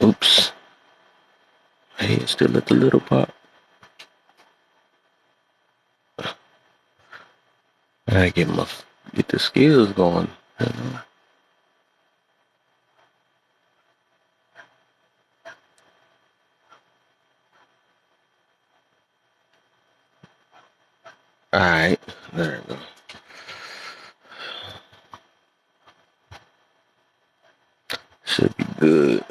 Oops. Hey, it's still at the little pop. I get the skills going. You know? All right, there we go. Should be good.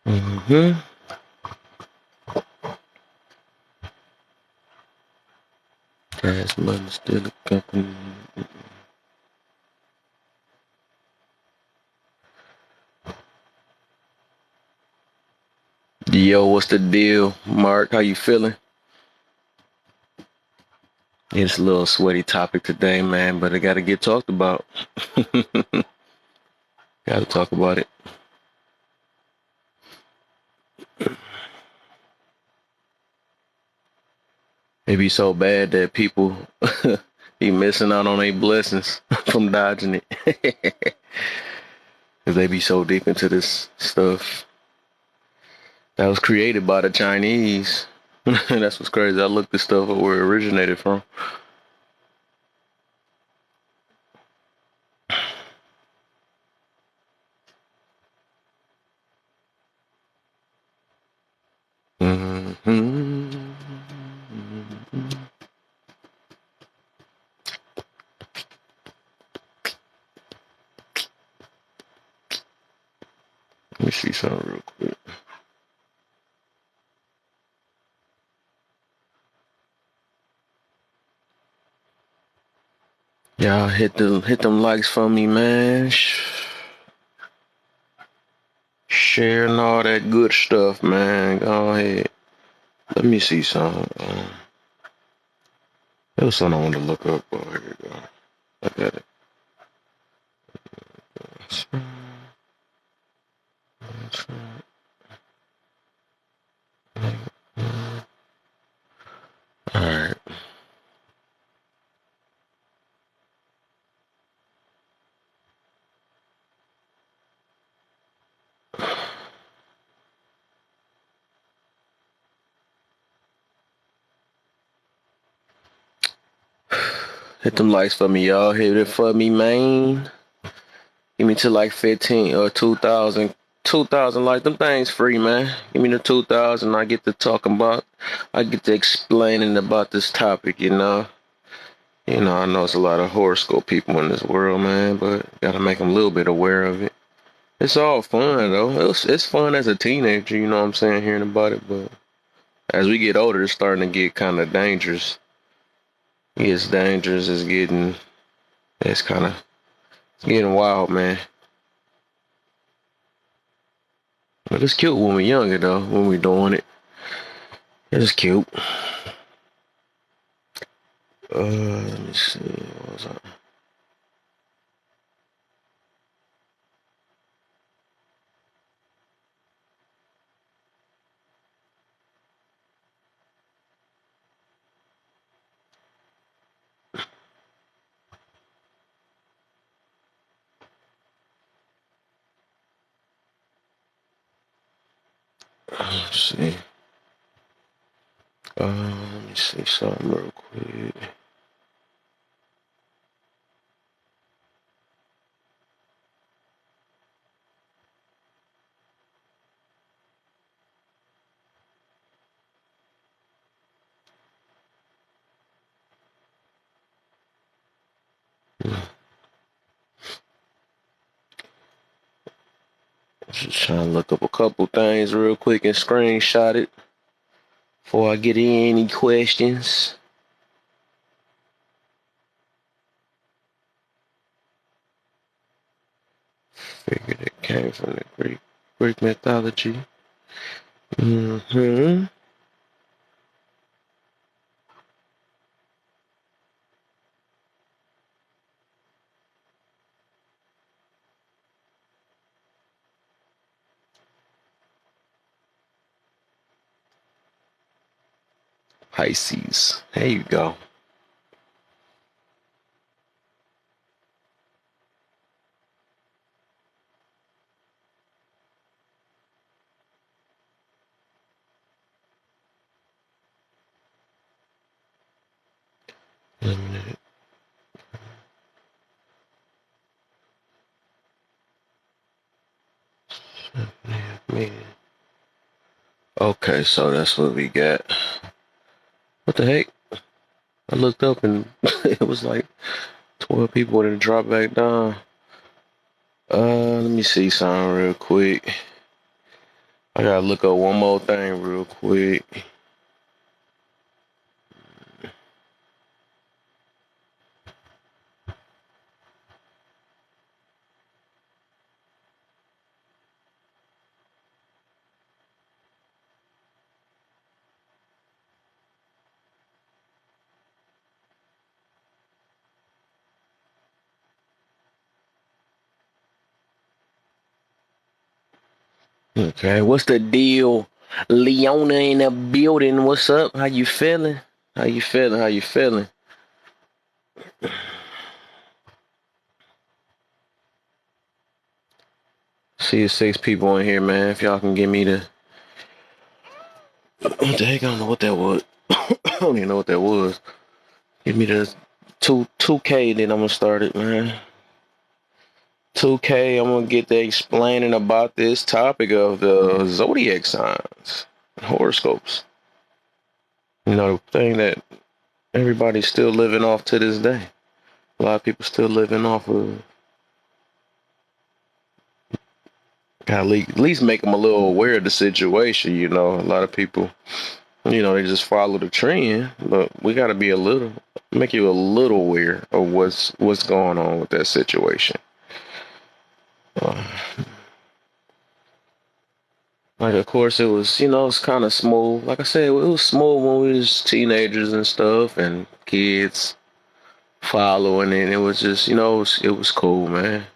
Mm-hmm. Cash money still a company. Yo, what's the deal, Mark? How you feeling? It's a little sweaty topic today, man, but it got to get talked about. Got to talk about it. It be so bad that people be missing out on their blessings from dodging it. Cause they be so deep into this stuff that was created by the Chinese. That's what's crazy. I looked this stuff up where it originated from. Mm-hmm. Let me see something real quick. Y'all hit them likes for me, man. Sharing all that good stuff, man. Go ahead. Let me see something. There was something I wanted to look up. Oh, here we go. I got it. All right. Hit them likes for me, y'all. Hit it for me, man. Give me to like 15 or 2,000. 2,000 like them things free, man. Give me the 2,000. I get to talking about. I get to explaining about this topic, you know. I know it's a lot of horoscope people in this world, man, but gotta make them a little bit aware of it. It's all fun though. It's fun as a teenager, you know what I'm saying, hearing about it. But as we get older, it's starting to get kind of dangerous. It gets dangerous. It's kind of getting wild, man. But it's cute when we're younger though. When we're doing it, it's cute. Let me see. What was I? Let's see. Let me see something real quick. Just trying to look up a couple things real quick and screenshot it before I get any questions. Figured it came from the Greek mythology. Mm-hmm. Pisces. There you go. Limited. Man. Okay, so that's what we got. What the heck? I looked up and it was like 12 people that dropped back down. Let me see something real quick. I gotta look up one more thing real quick. Okay, what's the deal? Leona in the building. What's up? How you feeling? How you feeling? How you feeling? See, it's 6 people in here, man. If y'all can give me the what the heck? I don't know what that was. I don't even know what that was. Give me the 2K, then I'm gonna start it, man. 2K, I'm gonna get to explaining about this topic of the zodiac signs, horoscopes. You know, the thing that everybody's still living off to this day. A lot of people still living off of. Gotta at least make them a little aware of the situation. You know, a lot of people, you know, they just follow the trend, but we gotta be make you a little aware of what's going on with that situation. Uh, like, of course, it was, you know, it's kind of smooth. Like I said, it was smooth when we was teenagers and stuff and kids following it. It was just, you know, it was cool, man.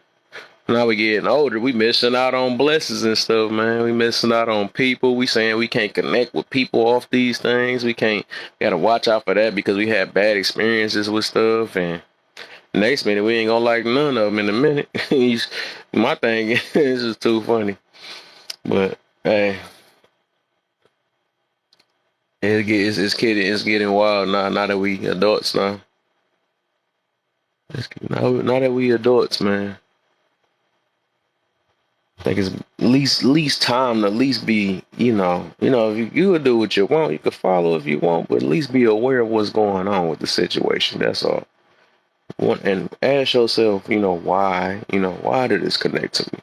Now we getting older, we missing out on blessings and stuff, man. We missing out on people. We saying we can't connect with people off these things. We gotta watch out for that because we had bad experiences with stuff. And next minute, we ain't gonna like none of them in a minute. My thing is just too funny. But hey, it's getting wild now. Now that we adults now. Now that we adults, man. I think it's least time to at least be, if you could do what you want, you could follow if you want, but at least be aware of what's going on with the situation. That's all. And ask yourself, why did this connect to me?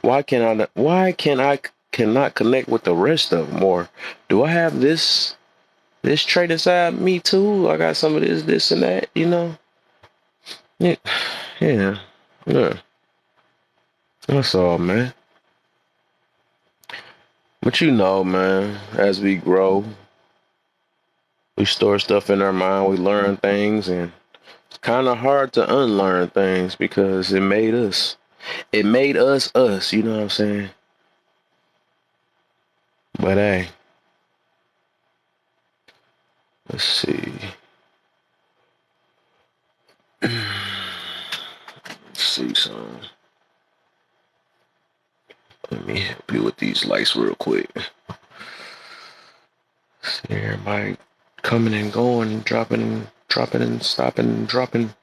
Why can I cannot connect with the rest of them? Or do I have this trait inside me too? I got some of this and that, Yeah, yeah, yeah. That's all, man. But man, as we grow, we store stuff in our mind, we learn things, and it's kind of hard to unlearn things because it made us. It made us, you know what I'm saying? But hey, let's see. Let's see some. Let me help you with these lights real quick. See everybody coming and going, dropping and stopping and dropping.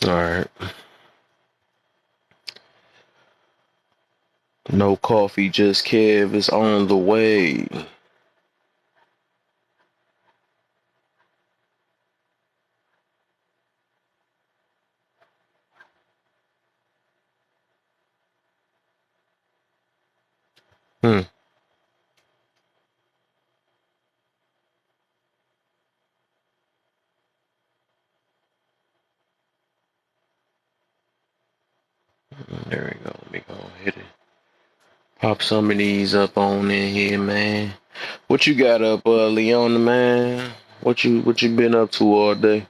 All right. No coffee, just Kev is on the way. Hmm. There we go. Let me go hit it. Pop some of these up on in here, man. What you got up, Leona, man? What you been up to all day?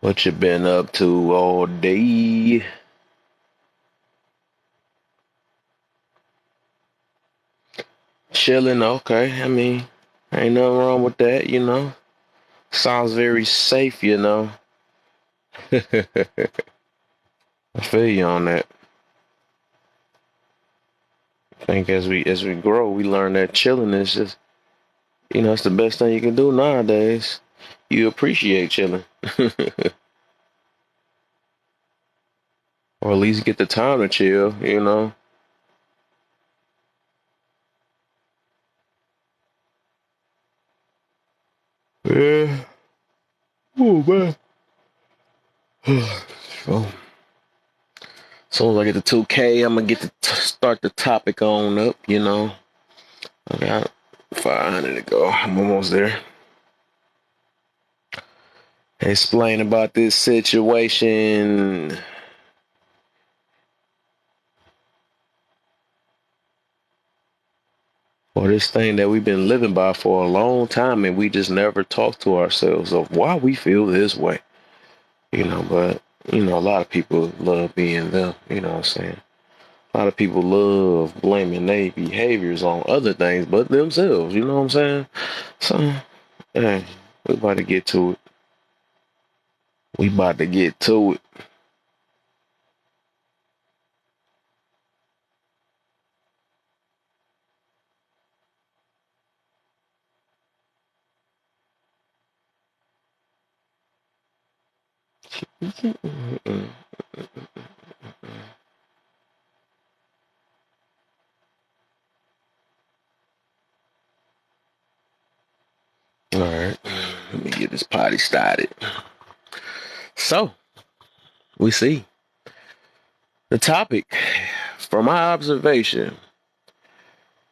What you been up to all day? Chilling, okay. I mean, ain't nothing wrong with that, you know. Sounds very safe, you know. I feel you on that. I think as we grow, we learn that chilling is just, you know, it's the best thing you can do nowadays. You appreciate chilling, or at least get the time to chill, you know. Yeah. Oh man. So, as soon as I get to 2K, I'm gonna get to start the topic on up, you know. I got 500 to go. I'm almost there. Explain about this situation. Or this thing that we've been living by for a long time, and we just never talk to ourselves of why we feel this way, you know. But you know, a lot of people love being them, you know what I'm saying. A lot of people love blaming their behaviors on other things but themselves, you know what I'm saying. So hey, we about to get to it. We about to get to it. All right, let me get this party started. So we see the topic from my observation.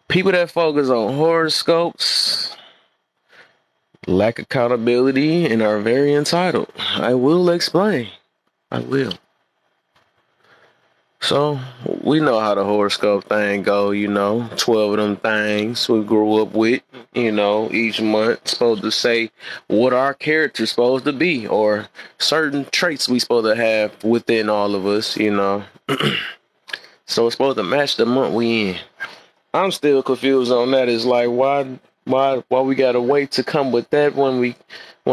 People that focus on horoscopes lack accountability and are very entitled. I will explain. I will. So we know how the horoscope thing go, you know, 12 of them things we grew up with, you know, each month supposed to say what our character's supposed to be or certain traits we supposed to have within all of us, you know. So it's supposed to match the month we in. I'm still confused on that. It's like why we gotta wait to come with that when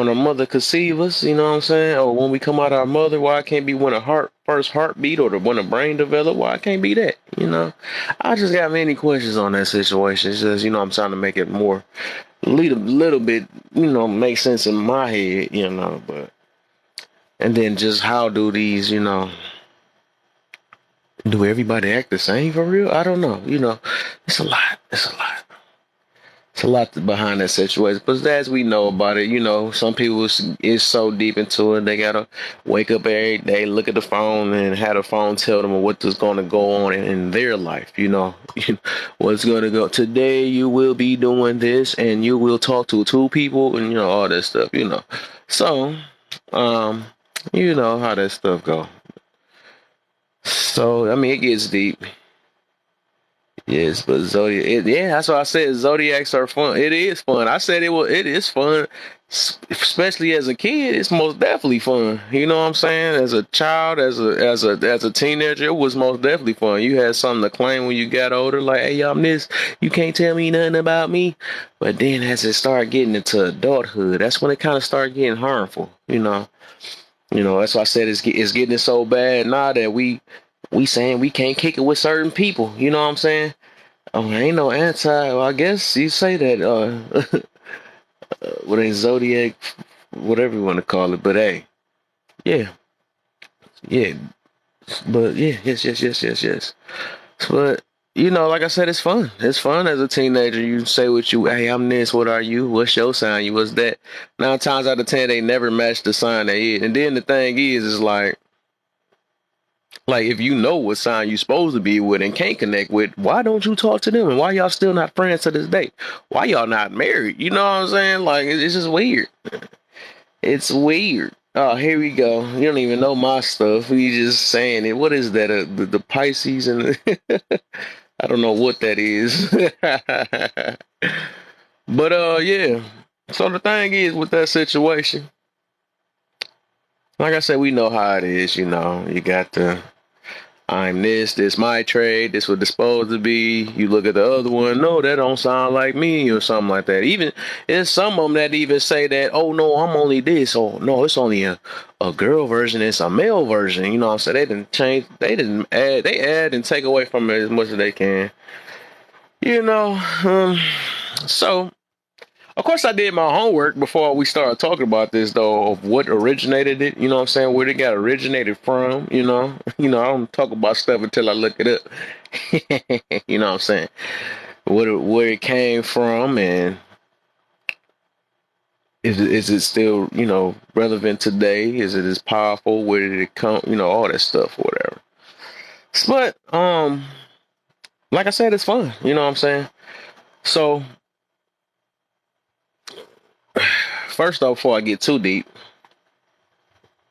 a mother conceive us, you know what I'm saying? Or when we come out our mother, why it can't be when a first heartbeat or when a brain develop? Why it can't be that? You know? I just got many questions on that situation. It's just, you know, I'm trying to make it more little bit, you know, make sense in my head, you know, but and then just how do these, you know, do everybody act the same for real? I don't know. You know, it's a lot. It's a lot. It's a lot behind that situation. But as we know about it, you know, some people is so deep into it, they gotta wake up every day, look at the phone, and have the phone tell them what's going to go on in their life. You know, what's going to go today. You will be doing this, and you will talk to two people, and you know all that stuff. You know, so you know how that stuff go. So I mean, it gets deep. Yes, but Zodiac, yeah, that's why I said Zodiacs are fun. It is fun. I said it was. It is fun, especially as a kid. It's most definitely fun. You know what I'm saying? As a child, as a teenager, it was most definitely fun. You had something to claim when you got older, like, hey, I'm this. You can't tell me nothing about me. But then as it started getting into adulthood, that's when it kind of started getting harmful. You know. You know, that's why I said it's getting so bad now that we saying we can't kick it with certain people. You know what I'm saying? Oh, ain't no anti. Well, I guess you say that. What ain't Zodiac, whatever you want to call it. But hey, yeah, yeah. But yeah, yes. But you know, like I said, it's fun. It's fun as a teenager. You say what you. Hey, I'm this. What are you? What's your sign? You was that. 9 times out of 10, they never match the sign they is. And then the thing is like if you know what sign you supposed to be with and can't connect with, why don't you talk to them? And why y'all still not friends to this day? Why y'all not married? You know what I'm saying? Like it's just weird. It's weird. Oh, here we go. You don't even know my stuff. We just saying it. What is that? The Pisces and I don't know what that is. But yeah. So the thing is with that situation, Like I said, we know how it is. You know, you got the I'm this my trade, this what it's supposed to be. You look at the other one, no, that don't sound like me or something like that. Even there's some of them that even say that, oh no, I'm only this, or no, it's only a girl version, it's a male version. You know what I'm saying? They didn't change, they didn't add, they add and take away from it as much as they can. You know, so of course, I did my homework before we started talking about this, though, of what originated it. You know what I'm saying? Where it got originated from. You know, I don't talk about stuff until I look it up. You know what I'm saying? Where it came from, and is it still relevant today? Is it as powerful? Where did it come? You know, all that stuff, or whatever. But like I said, it's fun. You know what I'm saying? So first off, before I get too deep.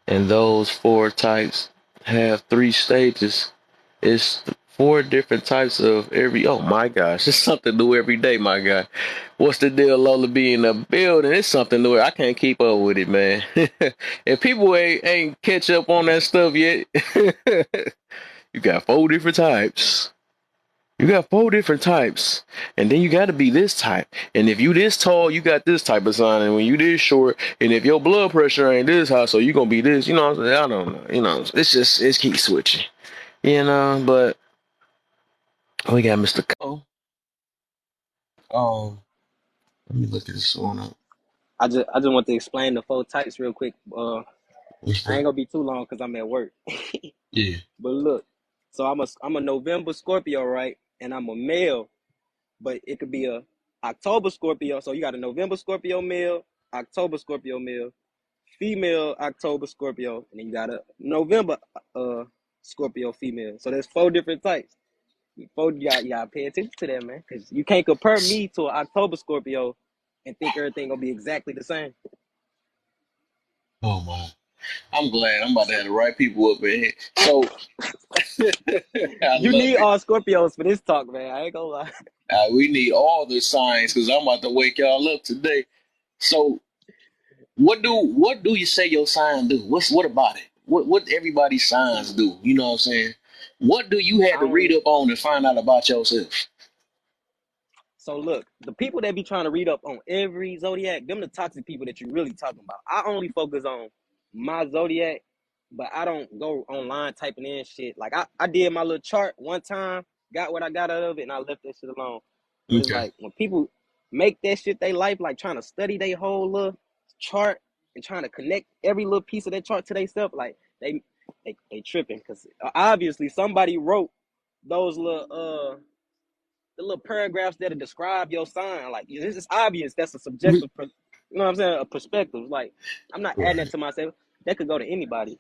And those four types have three stages. It's four different types of every. Oh my gosh, it's something new every day, my guy. What's the deal, Lola? Be in the building. It's something new. I can't keep up with it, man. If people ain't catch up on that stuff yet, you got four different types. You got four different types, and then you got to be this type. And if you this tall, you got this type of sign. And when you this short, and if your blood pressure ain't this high, so you gonna be this. You know what I'm saying? I don't know. You know, it's keep switching. You know, but we got Mr. Cole. Oh, let me look at this one up. I just want to explain the four types real quick. What's I ain't that? gonna be too long because I'm at work. Yeah. But look, so I'm a November Scorpio, right? And I'm a male, but it could be a October Scorpio. So you got a November Scorpio male, October Scorpio male, female October Scorpio, and then you got a November Scorpio female. So there's four different types. You gotta pay attention to that, man, because you can't compare me to an October Scorpio and think everything gonna be exactly the same. Oh my. I'm glad I'm about to have the right people up in here. So I You love need it. all Scorpios for this talk, man. I ain't gonna lie. We need all the signs because I'm about to wake y'all up today. So what do you say your sign do? What about it? What everybody's signs do? You know what I'm saying? What do you have I to read don't. up on to find out about yourself? So look, the people that be trying to read up on every zodiac, them the toxic people that you really talking about. I only focus on my zodiac, but I don't go online typing in shit. Like I did my little chart one time, got what I got out of it, and I left that shit alone. But it's Okay. like when people make that shit they life, like trying to study their whole little chart and trying to connect every little piece of that chart to themselves, like they tripping because obviously somebody wrote those little the little paragraphs that describe your sign. Like this is obvious. That's a subjective, you know what I'm saying? A perspective. Like I'm not adding that Right. to myself. That could go to anybody.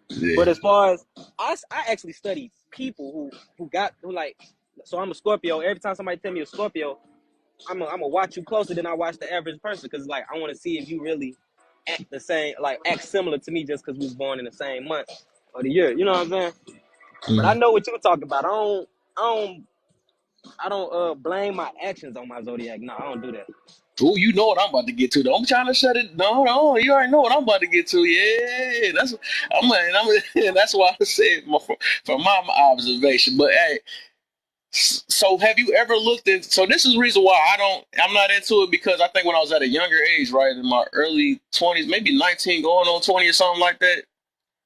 Yeah. But as far as I actually study people who like. So I'm a Scorpio. Every time somebody tell me a Scorpio, I'm gonna watch you closer than I watch the average person because like I want to see if you really act the same, like act similar to me just because we was born in the same month or the year. You know what I'm saying? But I Mm. know what you're talking about. I don't blame my actions on my zodiac. No, I don't do that. Oh, you know what I'm about to get to. Though. I'm trying to shut it. No, no, you already know what I'm about to get to. Yeah, that's why I said from my observation. But hey, so have you ever looked at? So this is the reason why I'm not into it because I think when I was at a younger age, right, in my early 20s, maybe 19, going on 20 or something like that,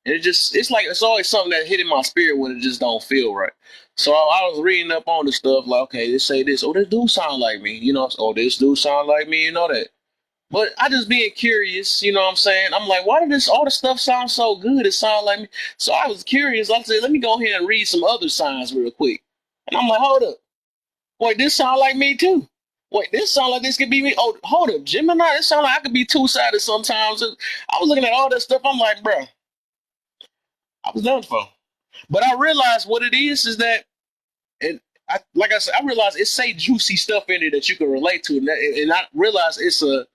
it's like it's always something that hit in my spirit when it just don't feel right. So I was reading up on the stuff like, okay, they say this. Oh, this do sound like me. You know, oh, this do sound like me. You know that. But I just being curious, you know what I'm saying? I'm like, why did this all the stuff sound so good? It sound like me. So I was curious. I said, let me go ahead and read some other signs real quick. And I'm like, hold up. Wait, this sound like me too. Wait, this sound like this could be me. Oh, hold up, Gemini. This sound like I could be two-sided sometimes. I was looking at all that stuff. I'm like, bro, I was done for. But I realized what it is that, and like I said, I realized it's say juicy stuff in it that you can relate to, and I realize it's a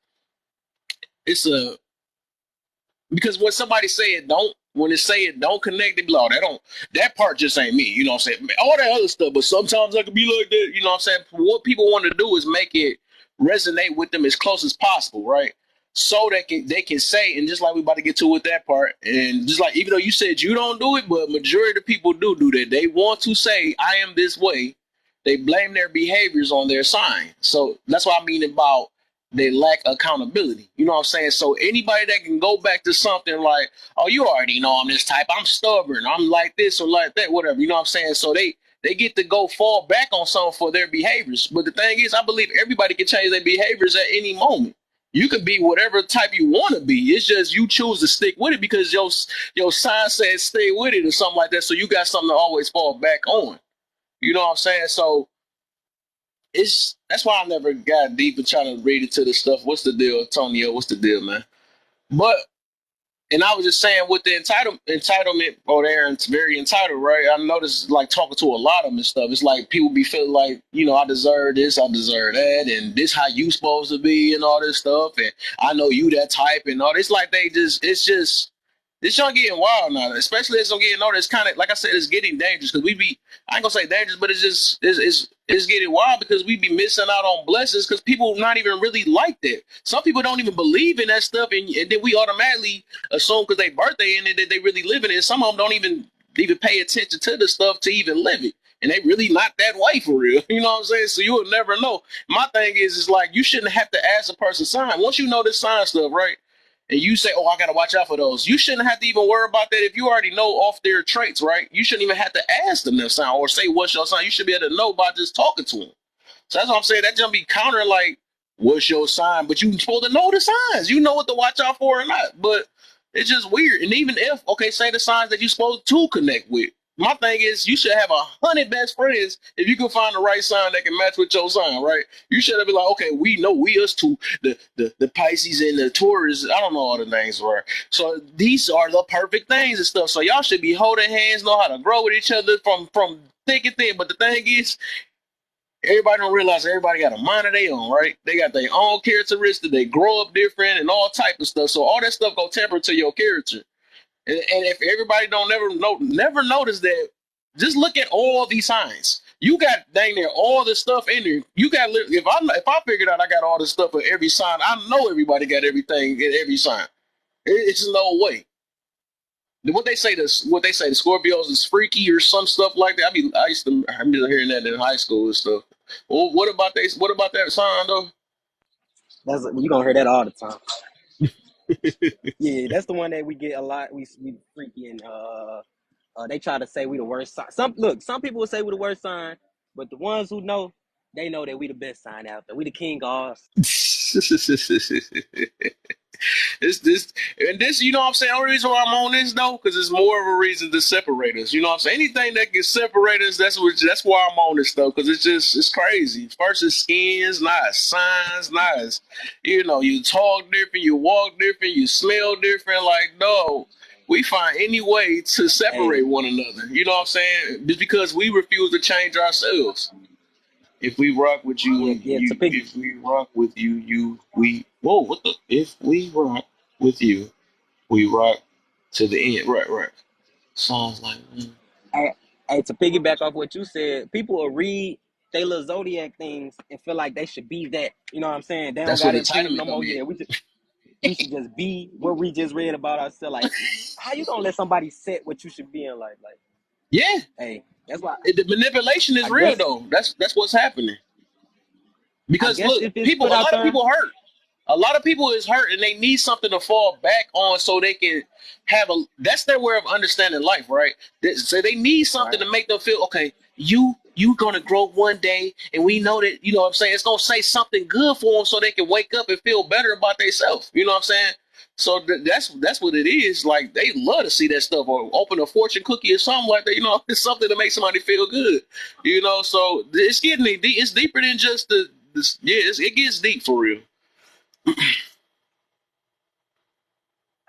because when somebody say it don't, when they say it don't connect, they be like, oh, that part just ain't me. You know what I'm saying? All that other stuff, but sometimes I could be like that. You know what I'm saying? What people want to do is make it resonate with them as close as possible, right? so that they can say, and just like we about to get to with that part, and just like even though you said you don't do it, but majority of people do that. They want to say I am this way. They blame their behaviors on their sign. So that's what I mean about they lack accountability. You know what I'm saying? So anybody that can go back to something like, oh, you already know I'm this type. I'm stubborn. I'm like this or like that, whatever. You know what I'm saying? So they get to go fall back on something for their behaviors. But the thing is, I believe everybody can change their behaviors at any moment. You could be whatever type you want to be. It's just you choose to stick with it because your sign says stay with it or something like that. So you got something to always fall back on. You know what I'm saying? So that's why I never got deep in trying to read into the stuff. What's the deal, Antonio? What's the deal, man? But and I was just saying with the entitlement over there, it's very entitled, right? I noticed like talking to a lot of them and stuff. It's like people be feeling like, I deserve this, I deserve that, and this how you supposed to be and all this stuff, and I know you that type and all this. Like it's just this y'all getting wild now, especially as I'm getting older. It's kind of like I said, it's getting dangerous because I ain't gonna say dangerous, but it's just it's getting wild because we be missing out on blessings because people not even really like that. Some people don't even believe in that stuff, and then we automatically assume because they birthday in it that they really live in it. Some of them don't even pay attention to the stuff to even live it. And they really not that way for real. You know what I'm saying? So you will never know. My thing is like you shouldn't have to ask a person's sign. Once you know this sign stuff, right? And you say, oh, I got to watch out for those. You shouldn't have to even worry about that if you already know off their traits, right? You shouldn't even have to ask them their sign or say what's your sign. You should be able to know by just talking to them. So that's what I'm saying. That just be counter like, what's your sign? But you supposed to know the signs. You know what to watch out for or not. But it's just weird. And even if, okay, say the signs that you're supposed to connect with. My thing is you should have 100 best friends if you can find the right sign that can match with your sign, right? You should have been like, okay, we know we us two, the Pisces and the Taurus. I don't know all the names for. So these are the perfect things and stuff. So y'all should be holding hands, know how to grow with each other from thick and thin. But the thing is, everybody don't realize everybody got a mind of their own, right? They got their own characteristics. They grow up different and all type of stuff. So all that stuff go temper to your character. And if everybody don't never notice that, just look at all these signs. You got dang near all this stuff in there. You got if I figured out I got all this stuff for every sign, I know everybody got everything in every sign. It's no way. What they say the Scorpios is freaky or some stuff like that. I used to remember hearing that in high school and stuff. Well, what about that sign though? You gonna hear that all the time. Yeah, that's the one that we get a lot. We freaky and they try to say we the worst sign. Some people will say we the worst sign, but the ones who know, they know that we the best sign out there. We the king gods. It's this and this, you know what I'm saying? The only reason why I'm on this though, because it's more of a reason to separate us. You know what I'm saying? Anything that can separate us, that's why I'm on this stuff, because it's crazy. First it's skins, now it's signs, now it's you talk different, you walk different, you smell different. Like, no, we find any way to separate Hey, one another. You know what I'm saying? Just because we refuse to change ourselves. If we rock with you, yeah, to pick. if we rock with you, we. Whoa, what the? If we rock with you, we rock to the end. Right, right. Sounds like. Hey, to piggyback off what you said, people will read they little zodiac things and feel like they should be that. You know what I'm saying? They don't That's what gotta improve no entitlement come more. in. Yeah, we should just be what we just read about ourselves. Like, how you gonna let somebody set what you should be in life? Like, Yeah, hey, that's why the manipulation is I real guess though. That's what's happening. Because look, if it's put a out lot of there, people hurt. A lot of people is hurt and they need something to fall back on so they can that's their way of understanding life, right? So they need something right? to make them feel, okay, you gonna grow one day, and we know that, you know what I'm saying, it's gonna say something good for them so they can wake up and feel better about themselves. You know what I'm saying? So that's what it is. Like, they love to see that stuff, or open a fortune cookie or something like that. It's something to make somebody feel good. So it's getting deep. It's deeper than just it gets deep for real.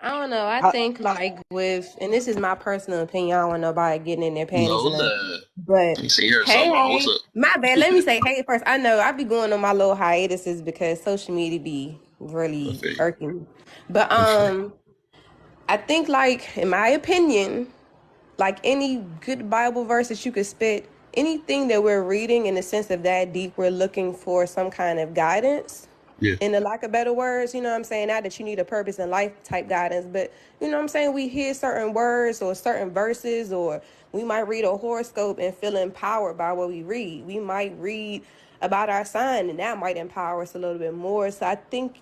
I don't know. I How, think like and this is my personal opinion. I don't want nobody getting in their panties and Lola. nothing. But Let me see here hey, something. What's hey, up? my bad. Let me say hey first. I know I be going on my little hiatuses because social media be really Okay. irking me. But Okay. I think like in my opinion, like any good Bible verse that you could spit, anything that we're reading in the sense of that deep, we're looking for some kind of guidance. Yeah. in the lack of better words, you know what I'm saying? Not that you need a purpose in life type guidance, but you know what I'm saying? We hear certain words or certain verses, or we might read a horoscope and feel empowered by what we read. We might read about our sign and that might empower us a little bit more. So I think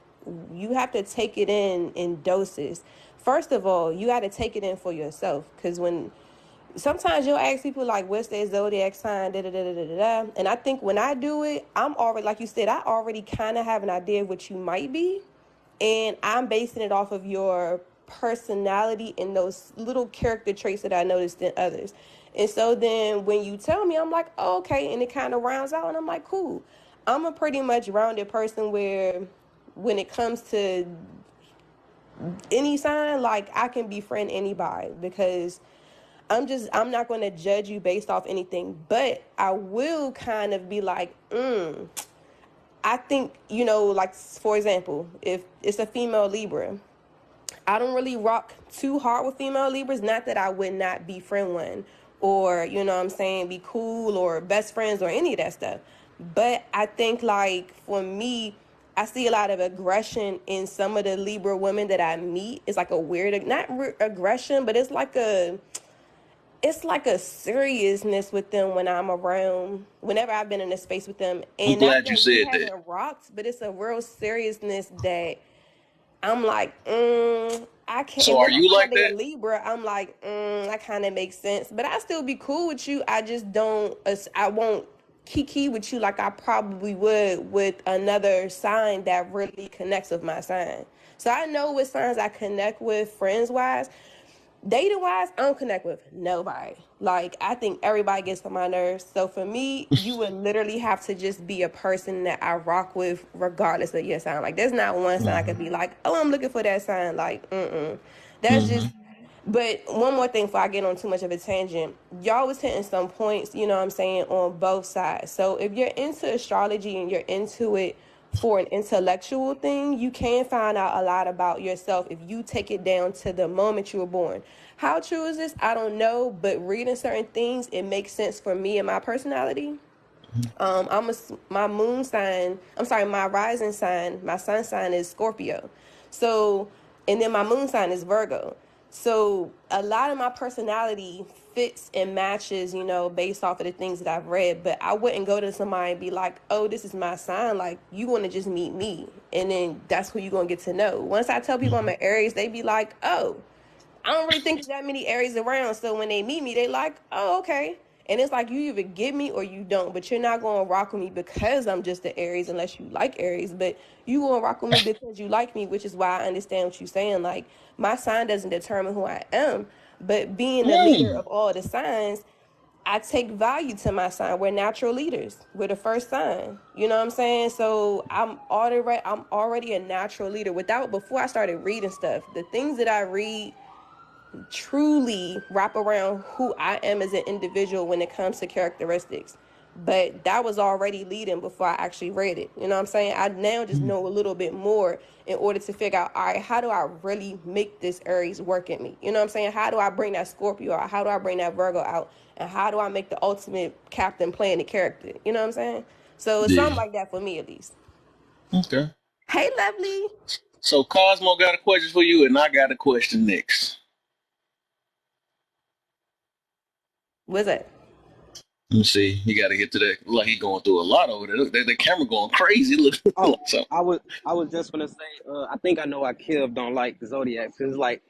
you have to take it in doses. First of all, you got to take it in for yourself, because when sometimes you'll ask people like, what's their zodiac sign, da da da da da da. And I think when I do it, I'm already, like you said, I already kind of have an idea of what you might be. And I'm basing it off of your personality and those little character traits that I noticed in others. And so then when you tell me, I'm like, oh, okay. And it kind of rounds out. And I'm like, cool. I'm a pretty much rounded person where when it comes to any sign, like I can befriend anybody, because I'm not going to judge you based off anything, but I will kind of be like, I think, like, for example, if it's a female Libra, I don't really rock too hard with female Libras. Not that I would not befriend one or, you know what I'm saying, be cool or best friends or any of that stuff. But I think, like, for me, I see a lot of aggression in some of the Libra women that I meet. It's like a weird, not aggression, but it's like a seriousness with them when I'm around, whenever I've been in a space with them. I'm And not glad you that we said that. haven't rocked, but it's a real seriousness that I'm like, I can't. So And are then I you find out like they're a that? Libra, I'm like, that kind of makes sense. But I still be cool with you. I just don't, I won't kiki with you like I probably would with another sign that really connects with my sign. So I know what signs I connect with friends wise. Dating wise, I don't connect with nobody. Like, I think everybody gets on my nerves. So for me, you would literally have to just be a person that I rock with regardless of your sign. Like, there's not one sign I could be like, oh, I'm looking for that sign. Like, that's just. But one more thing before I get on too much of a tangent. Y'all was hitting some points, you know what I'm saying, on both sides. So if you're into astrology and you're into it for an intellectual thing, you can find out a lot about yourself if you take it down to the moment you were born. How true is this? I don't know, but reading certain things, it makes sense for me and my personality. My moon sign, I'm sorry, my rising sign, my sun sign is Scorpio. So, and then my moon sign is Virgo. So a lot of my personality fits and matches, based off of the things that I've read. But I wouldn't go to somebody and be like, oh, this is my sign. Like, you want to just meet me. And then that's who you're going to get to know. Once I tell people I'm an Aries, they be like, oh, I don't really think there's that many Aries around. So when they meet me, they like, oh, okay. And it's like, you either get me or you don't. But you're not going to rock with me because I'm just an Aries unless you like Aries. But you going to rock with me because you like me, which is why I understand what you're saying. Like, my sign doesn't determine who I am. But being the leader of all the signs, I take value to my sign. We're natural leaders. We're the first sign. You know what I'm saying? So I'm already a natural leader. Before I started reading stuff, the things that I read truly wrap around who I am as an individual when it comes to characteristics. But that was already leading before I actually read it. You know what I'm saying? I now just know a little bit more in order to figure out, all right, how do I really make this Aries work in me? You know what I'm saying? How do I bring that Scorpio out? How do I bring that Virgo out? And how do I make the ultimate captain playing the character? You know what I'm saying? So it's something Yeah. like that for me, at least. Okay. Hey, lovely. So Cosmo got a question for you, and I got a question next. What's that? Let me see. You got to get to that. Like he going through a lot over there. Look, the camera going crazy. Look. Oh, So I was just gonna say, I think I know why Kev don't like the zodiacs, because like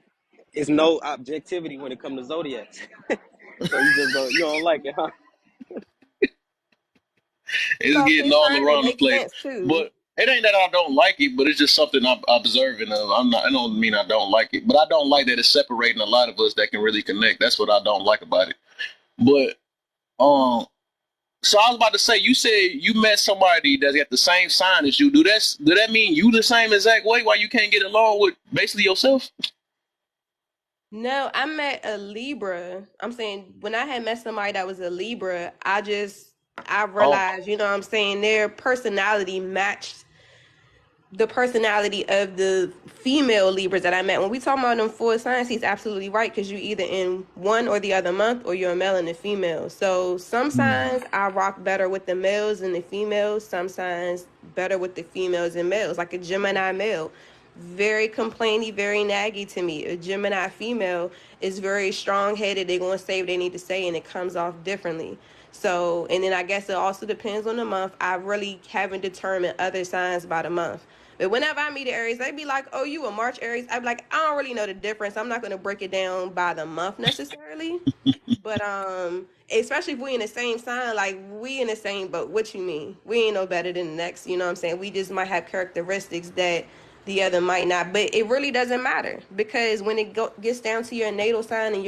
it's no objectivity when it comes to zodiacs. So you don't like it, huh? it's Off getting his all sign, it around the makes place. sense too. But it ain't that I don't like it, but it's just something I'm observing of. I'm not. I don't mean I don't like it, but I don't like that it's separating a lot of us that can really connect. That's what I don't like about it. But so I was about to say, you said you met somebody that's got the same sign as you. Do that mean you the same exact way? Why you can't get along with basically yourself? No, I met a Libra. I'm saying when I had met somebody that was a Libra, I Oh, realized, you know what I'm saying, their personality matched the personality of the female Libras that I met. When we talk about them four signs, he's absolutely right, because you either in one or the other month, or you're a male and a female. So some signs I rock better with the males than the females. Some signs better with the females and males. Like a Gemini male, very complainy, very naggy to me. A Gemini female is very strong headed. They're gonna say what they need to say, and it comes off differently. So, and then I guess it also depends on the month. I really haven't determined other signs by the month. But whenever I meet Aries, they be like, "Oh, you a March Aries?" I be like, "I don't really know the difference. I'm not gonna break it down by the month necessarily." But especially if we in the same sign, like we in the same boat. What you mean? We ain't no better than the next. You know what I'm saying? We just might have characteristics that the other might not. But it really doesn't matter, because when it gets down to your natal sign and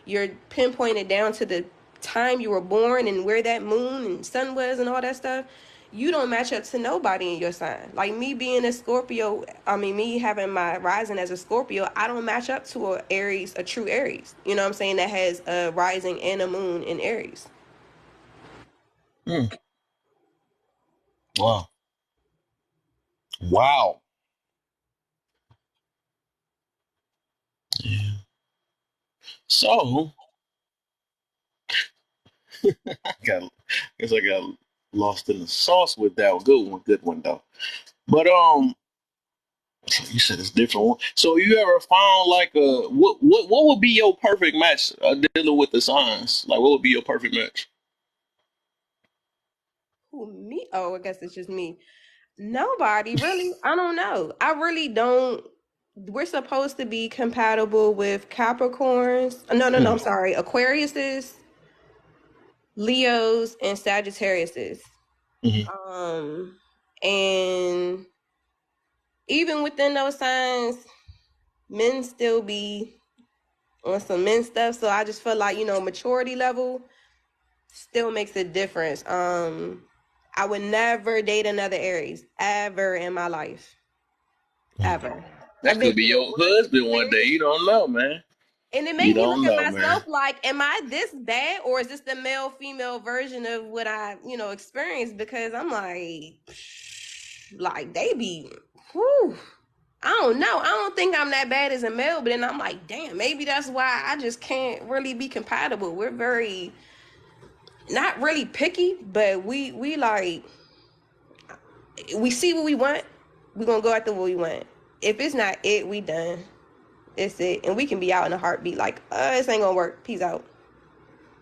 you're pinpointed down to the time you were born and where that moon and sun was and all that stuff, you don't match up to nobody in your sign. Like me being a Scorpio, I mean, me having my rising as a Scorpio, I don't match up to a Aries, a true Aries. You know what I'm saying? That has a rising and a moon in Aries. Mm. Wow. Wow. Yeah. So I guess I got lost in the sauce with that. Good one though. But you said it's different one. So you ever found like a what would be your perfect match dealing with the signs? Like what would be your perfect match? Who, me? Oh, I guess it's just me. Nobody really. I don't know. I really don't. We're supposed to be compatible with Capricorns. No, no, no. Mm. I'm sorry. Aquariuses, Leos, and Sagittariuses. Hmm. Um, and even within those signs, men still be on some men stuff. So I just feel like, maturity level still makes a difference. I would never date another Aries ever in my life. Ever. I've That been could be through the your worst husband one day. situations. You don't know, man. And it You made me look don't at know, man. myself like, am I this bad, or is this the male female version of what I, experienced? Because I'm like they be, whew, I don't know. I don't think I'm that bad as a male, but then I'm like, damn, maybe that's why I just can't really be compatible. We're very not really picky, but we like, we see what we want. We're gonna go after what we want. If it's not it, we done. It's it, and we can be out in a heartbeat. Like, this ain't gonna work. Peace out.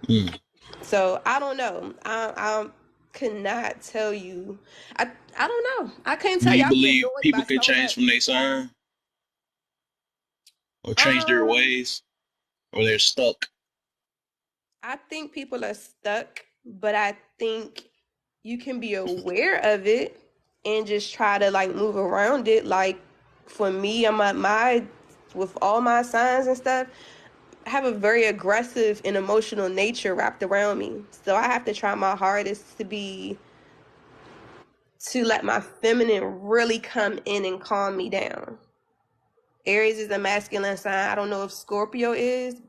Mm. So I don't know. I could not tell you. I don't know. I can't Do tell you. you I be believe annoyed people by can so change much. from their sign or change their Um, ways, or they're stuck? I think people are stuck, but I think you can be aware of it and just try to like move around it. Like for me, I'm at my with all my signs and stuff. I have a very aggressive and emotional nature wrapped around me, so I have to try my hardest to let my feminine really come in and calm me down. Aries is a masculine sign. I don't know if Scorpio is.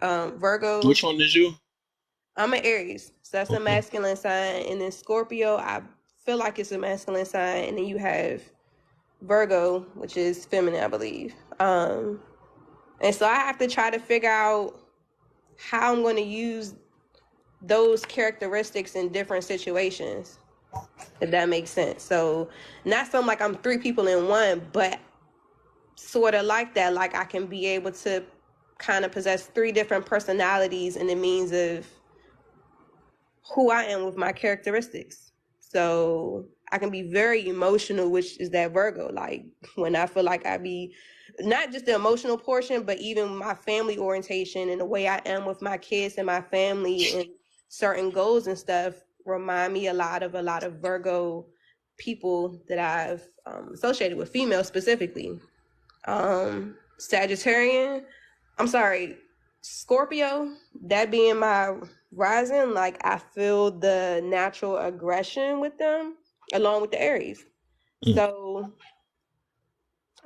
Virgo. Which one did you? I'm an Aries, so that's a Okay. masculine sign. And then Scorpio, I feel like it's a masculine sign. And then you have Virgo, which is feminine, I believe. And so I have to try to figure out how I'm going to use those characteristics in different situations, if that makes sense. So not something like I'm three people in one, but sort of like that. Like I can be able to kind of possess three different personalities in the means of who I am with my characteristics. So I can be very emotional, which is that Virgo. Like when I feel like I be not just the emotional portion, but even my family orientation and the way I am with my kids and my family and certain goals and stuff remind me a lot of Virgo people that I've associated with, females specifically. Sagittarian, I'm sorry, Scorpio, that being my rising, like I feel the natural aggression with them along with the Aries. Mm. So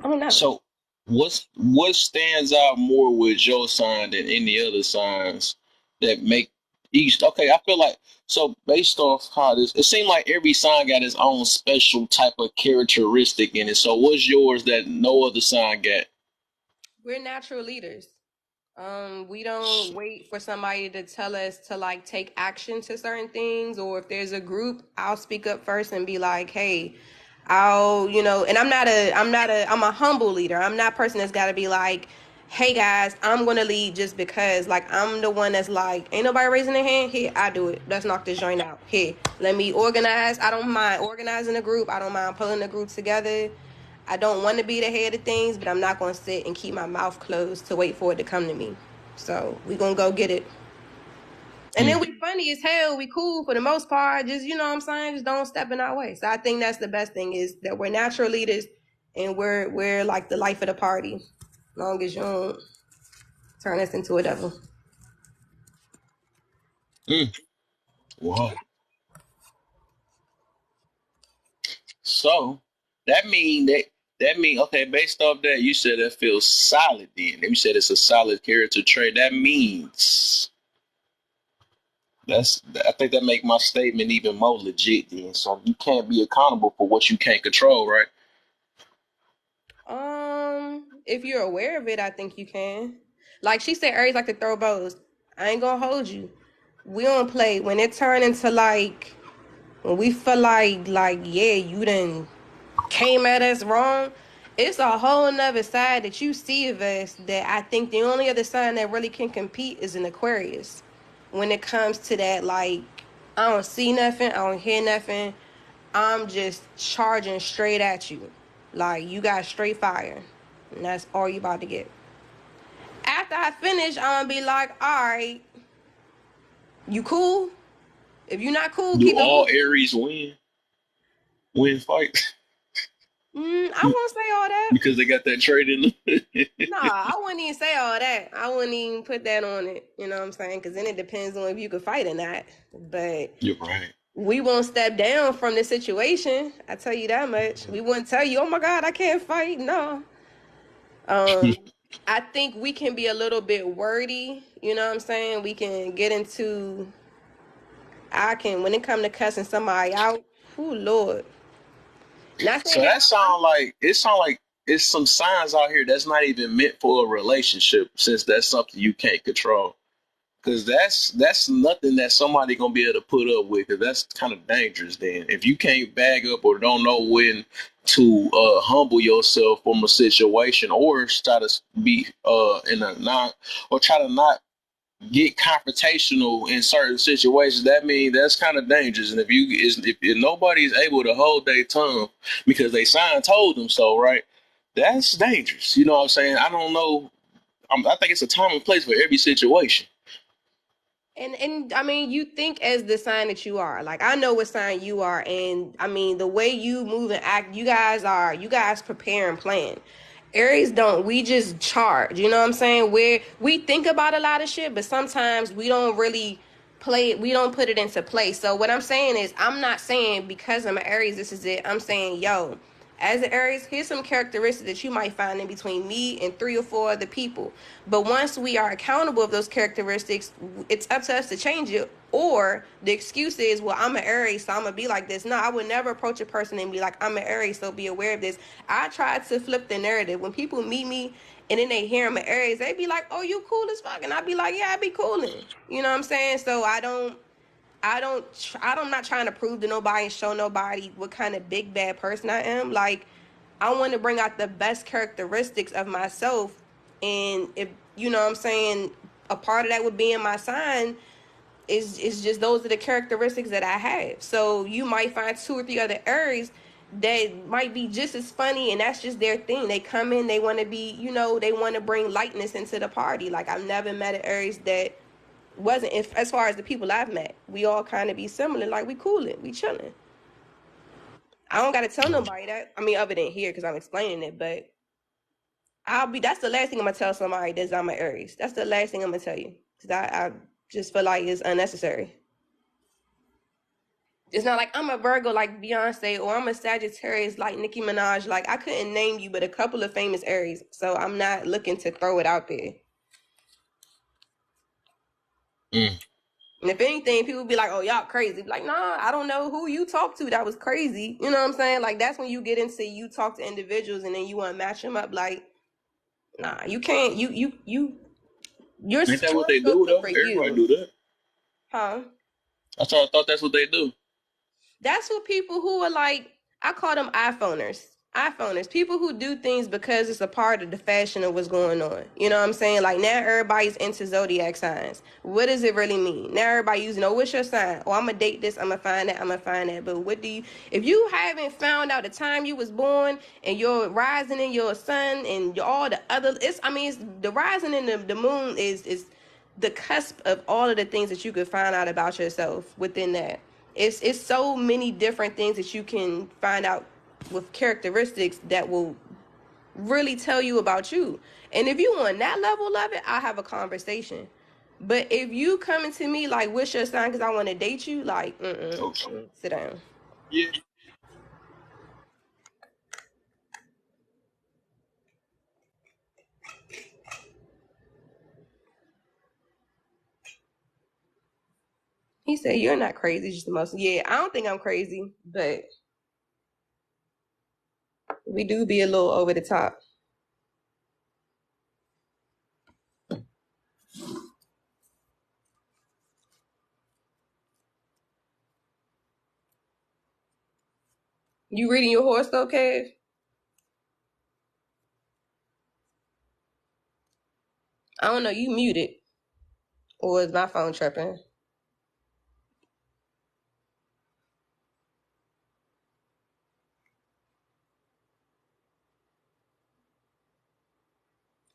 I don't know. So, what stands out more with your sign than any other signs that make East. Okay, I feel like so based off how this, it seemed like every sign got its own special type of characteristic in it. So what's yours that no other sign got? We're natural leaders. We don't wait for somebody to tell us to like take action to certain things, or if there's a group, I'll speak up first and be like, hey, and I'm a humble leader. I'm not a person that's got to be like, hey guys, I'm gonna lead just because. Like, I'm the one that's like, ain't nobody raising their hand. Here, I do it. Let's knock this joint out. Here, let me organize. I don't mind organizing a group. I don't mind pulling a group together. I don't want to be the head of things, but I'm not going to sit and keep my mouth closed to wait for it to come to me. So we going to go get it. And then we funny as hell. We cool for the most part. Just, you know what I'm saying? Just don't step in our way. So I think that's the best thing, is that we're natural leaders and we're like the life of the party. As long as you don't turn us into a devil. Wow. So that mean okay, based off that, you said that feels solid then. You said it's a solid character trait. That means I think that make my statement even more legit then. So you can't be accountable for what you can't control, right? If you're aware of it, I think you can. Like she said, Aries like to throw bows. I ain't gonna hold you. We don't play when it turn into like when we feel like yeah, you done came at us wrong. It's a whole nother side that you see of us that I think the only other sign that really can compete is an Aquarius. When it comes to that, like, I don't see nothing, I don't hear nothing. I'm just charging straight at you. Like, you got straight fire. And that's all you about to get. After I finish, I'm gonna be like, all right, you cool? If you're not cool, Do keep it all moving. Aries win fights? I won't say all that. Because they got that trait in them. Nah, I wouldn't even say all that. I wouldn't even put that on it. You know what I'm saying? Because then it depends on if you could fight or not. But You're right. we won't step down from the situation. I tell you that much. We wouldn't tell you, oh my God, I can't fight. No. I think we can be a little bit wordy. You know what I'm saying? We can get into. When it come to cussing somebody out. Oh Lord. Not So saying that. that sound like it's some signs out here that's not even meant for a relationship, since that's something you can't control. Cause that's nothing that somebody gonna be able to put up with. Cause that's kind of dangerous. Then if you can't bag up or don't know when to humble yourself from a situation, or try to be in a not, or try to not get confrontational in certain situations, that means that's kind of dangerous. And if nobody's able to hold their tongue because they sign told them so, right? That's dangerous. You know what I'm saying? I don't know. I think it's a time and place for every situation. And I mean, you think as the sign that you are. Like, I know what sign you are, and I mean the way you move and act, you guys prepare and plan. Aries don't. We just charge. You know what I'm saying? We think about a lot of shit, but sometimes we don't really play. We don't put it into play. So what I'm saying is, I'm not saying because I'm an Aries, this is it. I'm saying, yo, as an Aries, here's some characteristics that you might find in between me and 3 or 4 other people. But once we are accountable of those characteristics, it's up to us to change it. Or the excuse is, well, I'm an Aries, so I'm going to be like this. No, I would never approach a person and be like, I'm an Aries, so be aware of this. I try to flip the narrative. When people meet me and then they hear I'm an Aries, they be like, oh, you cool as fuck. And I be like, yeah, I be coolin'. You know what I'm saying? So I'm not trying to prove to nobody and show nobody what kind of big bad person I am. Like, I want to bring out the best characteristics of myself. And if, you know what I'm saying, a part of that would be in my sign is just those are the characteristics that I have. So you might find 2 or 3 other Aries that might be just as funny, and that's just their thing. They come in, they want to be, they want to bring lightness into the party. Like, I've never met an Aries that wasn't, if as far as the people I've met, we all kind of be similar. Like, we coolin', we chilling. I don't gotta tell nobody that. I mean, other than here, because I'm explaining it. But that's the last thing I'm gonna tell somebody that's I'm an Aries. That's the last thing I'm gonna tell you, because I just feel like it's unnecessary. It's not like I'm a Virgo like Beyonce, or I'm a Sagittarius like Nicki Minaj. Like, I couldn't name you but a couple of famous Aries, so I'm not looking to throw it out there. And if anything, people be like, "Oh, y'all crazy." Be like, nah, I don't know who you talk to that was crazy. You know what I'm saying? Like that's when you get into you talk to individuals and then you want to match them up. Like, nah, you can't. Your Ain't that what horoscope they do is though? for Everybody you, do that. huh? I thought that's what they do. That's what people who are like, I call them iPhoners. iPhoners, people who do things because it's a part of the fashion of what's going on. You know what I'm saying? Like now everybody's into zodiac signs. What does it really mean? Now everybody using, oh, what's your sign? Oh, I'm gonna date this, I'm gonna find that, I'm gonna find that. But what do you, if you haven't found out the time you was born and your rising in your sun and all the other, it's the rising in the moon is the cusp of all of the things that you could find out about yourself within that. It's so many different things that you can find out with characteristics that will really tell you about you. And if you on that level of it, I'll have a conversation. But if you coming to me like, what's your sign? Because I want to date you, like, Okay. sit down. Yeah. He said, you're not crazy, just the most. Yeah, I don't think I'm crazy, but we do be a little over the top. You reading your horoscope, Kev? I don't know. You muted, or is my phone tripping?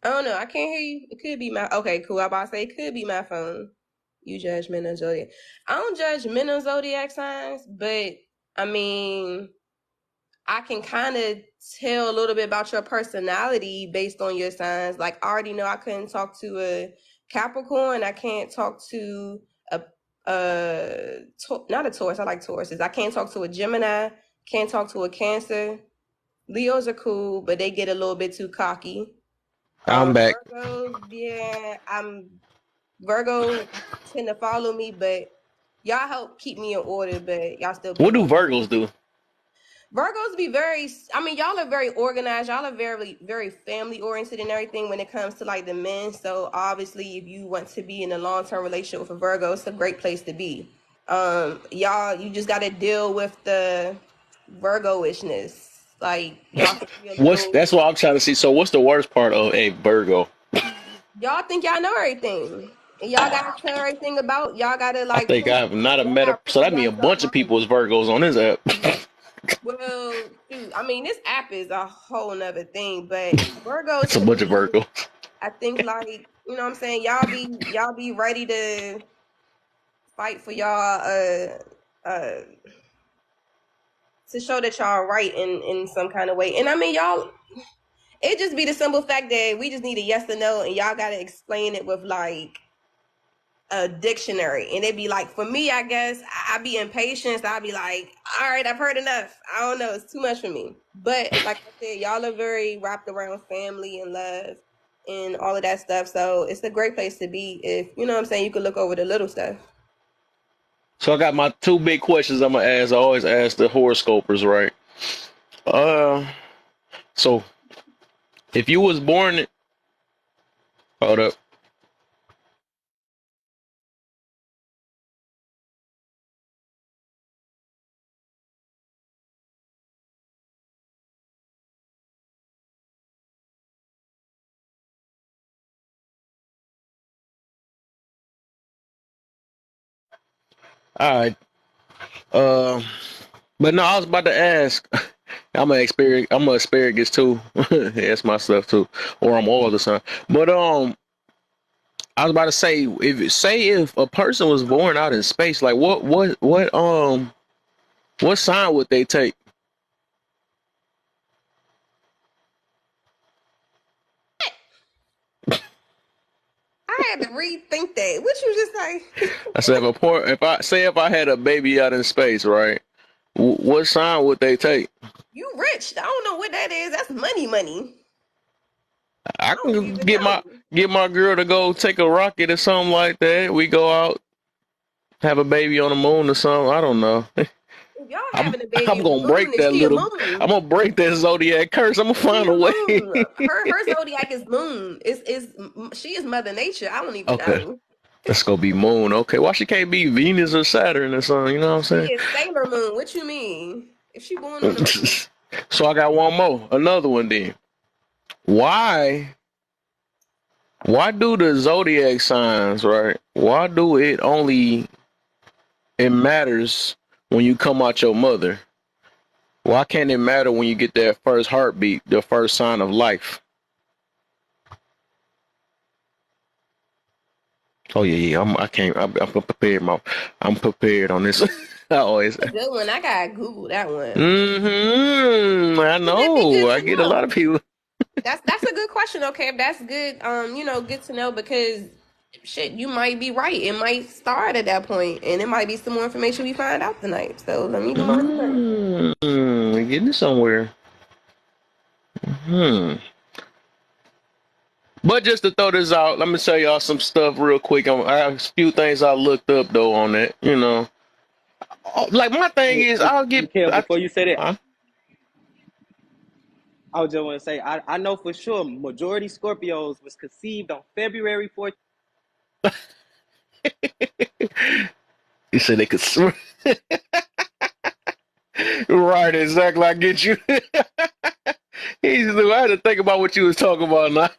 I don't know. I can't hear you. It could be my. Okay, cool. I about to say it could be my phone. You judgmental zodiac. I don't judge mental zodiac signs, but I mean, I can kind of tell a little bit about your personality based on your signs. Like I already know I couldn't talk to a Capricorn. I can't talk to a not a Taurus. I like Tauruses. I can't talk to a Gemini. Can't talk to a Cancer. Leos are cool, but they get a little bit too cocky. I'm back. Virgos, yeah, Virgo tend to follow me, but y'all help keep me in order, but y'all still be What do annoying. Virgos do? Virgos be very, I mean, y'all are very organized. Y'all are very, very family oriented and everything when it comes to like the men. So obviously, if you want to be in a long-term relationship with a Virgo, it's a great place to be. Y'all, you just got to deal with the Virgo-ishness. Like y'all can be a little, That's what I'm trying to see. So what's the worst part of a Virgo? y'all think y'all know everything. And y'all gotta tell everything about y'all gotta I like think prove I've not a y'all meta. gotta So prove that mean a yourself bunch of right. people is Virgos on this app. Well, dude, I mean this app is a whole nother thing, but Virgos It's a to bunch of me, Virgos. I think like, you know what I'm saying, y'all be ready to fight for y'all uh to show that y'all right in some kind of way. And I mean y'all, it just be the simple fact that we just need a yes or no and y'all gotta explain it with like a dictionary. And it'd be like, for me, I guess I'd be impatient. So I'd be like, all right, I've heard enough. I don't know, it's too much for me. But like I said, y'all are very wrapped around family and love and all of that stuff. So it's a great place to be if, you know what I'm saying, you could look over the little stuff. So I got my two big questions I'm gonna ask. I always ask the horoscopers, right? Uh, so if you was born, hold up. All right. Uh, but no, I was about to ask. I'm a asparagus too. That's my stuff too. Or I'm all the time. But I was about to say, if a person was born out in space, like what sign would they take? I had to rethink that. What you just say? I said, if I had a baby out in space, right? What sign would they take? You rich. I don't know what that is. That's money, money. I I don't can even know. get my girl to go take a rocket or something like that. We go out. have a baby on the moon or something. I don't know. If y'all I'm having a baby I'm on the gonna moon, break is that she a little. I'm moon? gonna break that zodiac curse. I'm gonna She find a a way. moon. Her zodiac is moon. Is she is Mother Nature? I don't even Okay, know. let's go be moon. Okay, why she can't be Venus or Saturn or something? You know what She I'm is Sailor Moon. What you mean? If she born on the saying? moon, So I got one more, another one. Then why? Why do the zodiac signs, right? Why do it matters when you come out your mother? Why can't it matter when you get that first heartbeat, the first sign of life? Oh yeah, yeah. I can't. I'm prepared. I'm prepared on this. I always. a good one. I gotta Google that one. I It'd be know. good I to get a lot of know. people. That's a good question. Okay, that's good. Good to know because shit, you might be right. It might start at that point, and it might be some more information we find out tonight. So let me do my research. Getting somewhere. Hmm. But just to throw this out, let me tell y'all some stuff real quick. I have a few things I looked up though on it. Like my thing is, I'll get. Mikhail, before you say that, Huh? I was just want to say I know for sure majority Scorpios was conceived on February 14th. He said they could. Right, exactly. I get you. I had to think about what you was talking about now.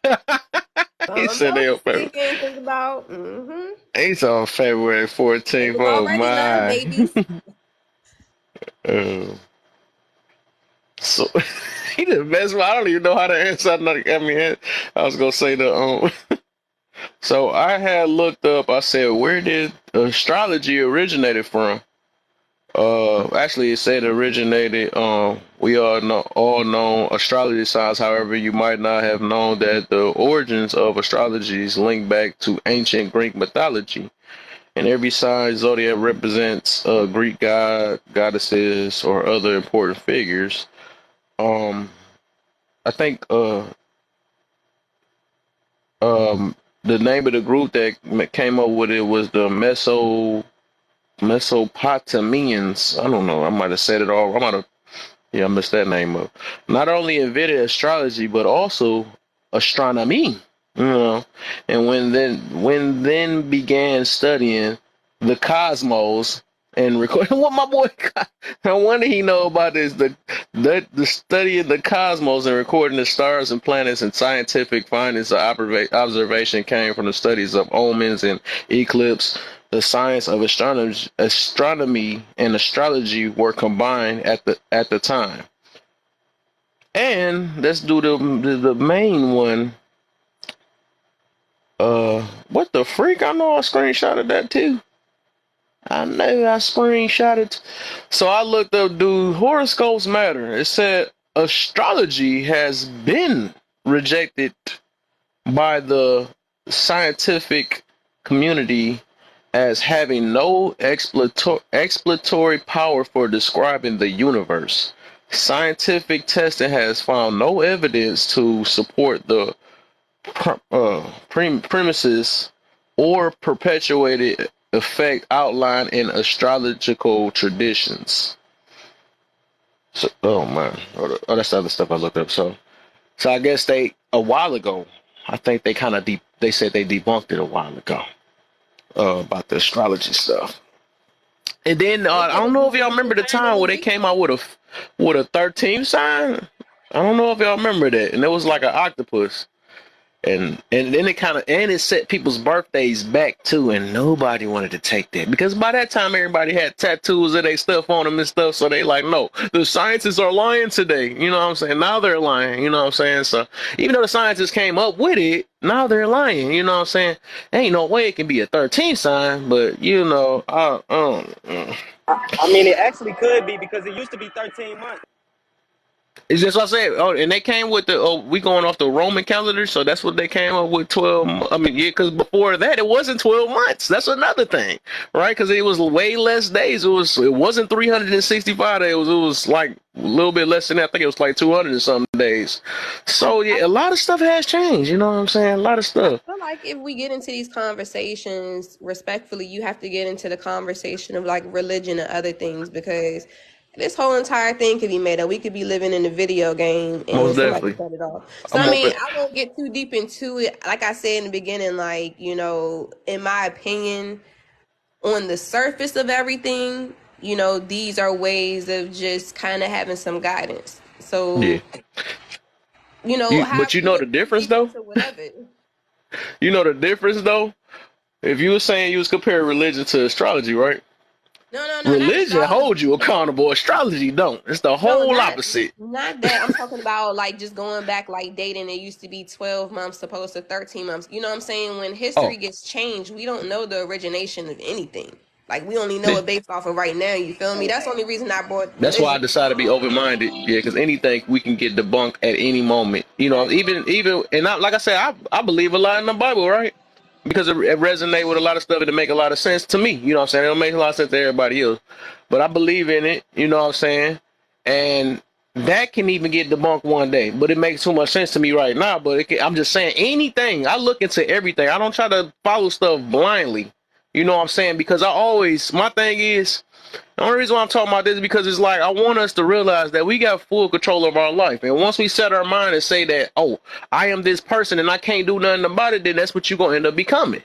He Something said else they to on February. think and think about. He's on February 14th. Niggas Oh already love my. babies. Uh, so he the best one. I don't even know how to answer. I was gonna say the. So I had looked up. I said, where did astrology originated from? Actually, it said it originated. We all know astrology signs. However, you might not have known that the origins of astrologies link back to ancient Greek mythology. And every sign zodiac represents Greek god, goddesses, or other important figures. Um, I think um, the name of the group that came up with it was the Mesopotamians. I don't know. I might have said it all. I messed that name up. Not only invented astrology, but also astronomy. You know, and when then began studying the cosmos and recording what my boy. I wonder he know about this the study of the cosmos and recording the stars and planets and scientific findings of observation came from the studies of omens and eclipse. The science of astronomy and astrology were combined at the time. And let's do the main one. What the freak? I know I screenshotted that too. I know I screenshotted. So I looked up, do horoscopes matter? It said astrology has been rejected by the scientific community as having no explanatory power for describing the universe. Scientific testing has found no evidence to support the premises or perpetuated effect outlined in astrological traditions. So, oh man, oh that's the other stuff I looked up. So I guess they a while ago. I think they kind of they said they debunked it a while ago about the astrology stuff. And then They I could don't have know if y'all debunked remember it the time where they finally. came out with a 13th sign. I don't know if y'all remember that, and it was like an octopus. And then it kind of and it set people's birthdays back too, and nobody wanted to take that because by that time everybody had tattoos of their stuff on them and stuff. So they like, no, the scientists are lying today. You know what I'm saying? Now they're lying. You know what I'm saying? So even though the scientists came up with it, now they're lying. You know what I'm saying? Ain't no way it can be a 13 sign, but I mean, it actually could be because it used to be 13 months. It's just what I said. Oh, and they came with the we going off the Roman calendar, so that's what they came up with 12. I mean, yeah, because before that it wasn't 12 months. That's another thing, right? Because it was way less days. It wasn't 365 days. It was like a little bit less than that. I think it was like 200 and something days. So yeah, a lot of stuff has changed. You know what I'm saying? A lot of stuff. I feel like if we get into these conversations respectfully, you have to get into the conversation of like religion and other things, because this whole entire thing could be made up. We could be living in a video game and Most somebody definitely. cut it off. So I'm I mean, open. I won't get too deep into it. Like I said in the beginning, like, you know, in my opinion, on the surface of everything, you know, these are ways of just kind of having some guidance. Yeah. So, you know, But however you you know get the too difference deep though. into whatever. You know the difference though. If you were saying you was comparing religion to astrology, right? No, not Religion astrology. holds you accountable. Astrology don't. It's the No, whole opposite. not that. I'm talking about like just going back, like dating. It used to be 12 months opposed to 13 months. You know what I'm saying? When history Oh, gets changed, we don't know the origination of anything. Like we only know yeah. it based off of right now. You feel me? That's the only reason I brought That's why I religion. decided to be open minded. Yeah, because anything we can get debunked at any moment. You know, even and like I said, I believe a lot in the Bible, right? Because it resonate with a lot of stuff and it make a lot of sense to me. You know what I'm saying? It don't make a lot of sense to everybody else, but I believe in it. You know what I'm saying? And that can even get debunked one day, but it makes too much sense to me right now. But I'm just saying anything. I look into everything. I don't try to follow stuff blindly. You know what I'm saying? Because my thing is, the only reason why I'm talking about this is because it's like I want us to realize that we got full control of our life. And once we set our mind and say that, oh, I am this person and I can't do nothing about it, then that's what you're going to end up becoming.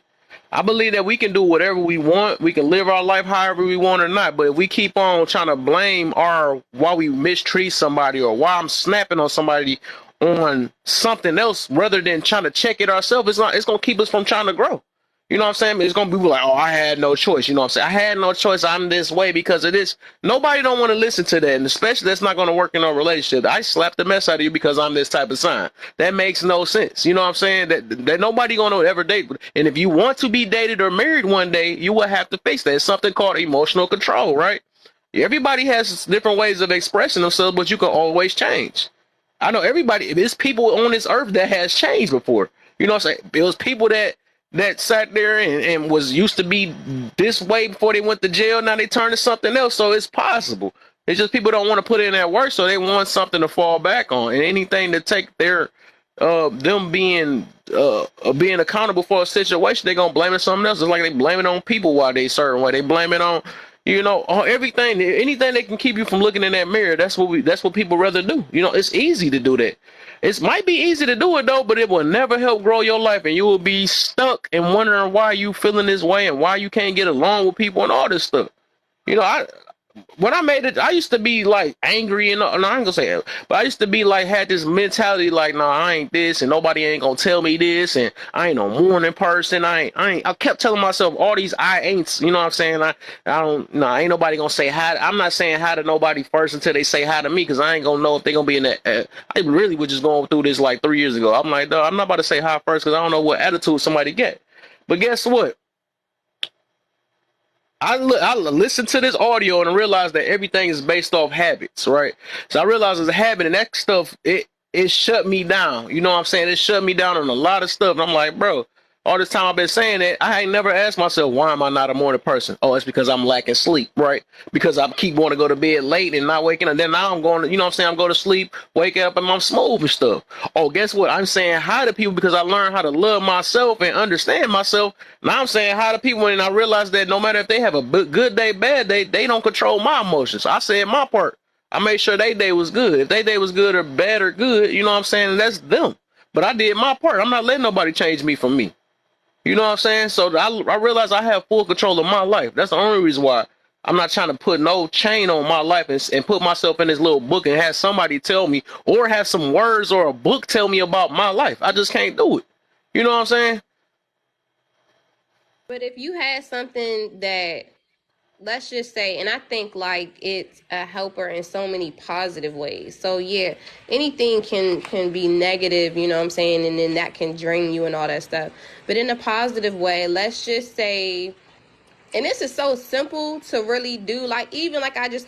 I believe that we can do whatever we want. We can live our life however we want or not. But if we keep on trying to blame why we mistreat somebody or why I'm snapping on somebody on something else rather than trying to check it ourselves, it's going to keep us from trying to grow. You know what I'm saying? It's gonna be like, oh, I had no choice. You know what I'm saying? I had no choice. I'm this way because of this. Nobody don't want to listen to that, and especially that's not gonna work in a relationship. I slapped the mess out of you because I'm this type of sign. That makes no sense. You know what I'm saying? That nobody gonna ever date. And if you want to be dated or married one day, you will have to face that. It's something called emotional control, right? Everybody has different ways of expressing themselves, but you can always change. I know everybody. There's people on this earth that has changed before. You know what I'm saying? It was people that sat there and was used to be this way before they went to jail. Now they turn to something else. So it's possible. It's just people don't want to put in that work, so they want something to fall back on, and anything to take their them being accountable for a situation, they're gonna blame it on something else. It's like they blame it on people why they certain way. They blame it on on everything, anything that can keep you from looking in that mirror. That's what people rather do. You know, it's easy to do that. It might be easy to do it though, but it will never help grow your life, and you will be stuck and wondering why you feeling this way and why you can't get along with people and all this stuff. You know, when I made it, I used to be like angry and I ain't gonna say it, but I used to be like had this mentality like, nah, I ain't this and nobody ain't gonna tell me this and I ain't no morning person. I kept telling myself all these I ain'ts. You know what I'm saying? I don't. No, ain't nobody gonna say hi. I'm not saying hi to nobody first until they say hi to me because I ain't gonna know if they gonna be in that. I really was just going through this like 3 years ago. I'm like, no, I'm not about to say hi first because I don't know what attitude somebody get. But guess what? I listened to this audio and I realized that everything is based off habits, right? So I realized it's a habit, and that stuff it shut me down. You know what I'm saying? It shut me down on a lot of stuff. And I'm like, bro, all this time I've been saying that, I ain't never asked myself, why am I not a morning person? Oh, it's because I'm lacking sleep, right? Because I keep wanting to go to bed late and not waking up. Then now I'm going to, you know what I'm saying? I'm going to sleep, wake up, and I'm smooth and stuff. Oh, guess what? I'm saying hi to people because I learned how to love myself and understand myself. Now I'm saying hi to people, and I realize that no matter if they have a good day, bad day, they don't control my emotions. I said my part. I made sure their day was good. If their day was good or bad or good, you know what I'm saying? That's them. But I did my part. I'm not letting nobody change me from me. You know what I'm saying? So I realize I have full control of my life. That's the only reason why I'm not trying to put no chain on my life and put myself in this little book and have somebody tell me or have some words or a book tell me about my life. I just can't do it. You know what I'm saying? But if you had something that, let's just say, and I think like it's a helper in so many positive ways. So yeah, anything can be negative, you know what I'm saying, and then that can drain you and all that stuff. But in a positive way, let's just say And this is so simple to really do. Like, even like I just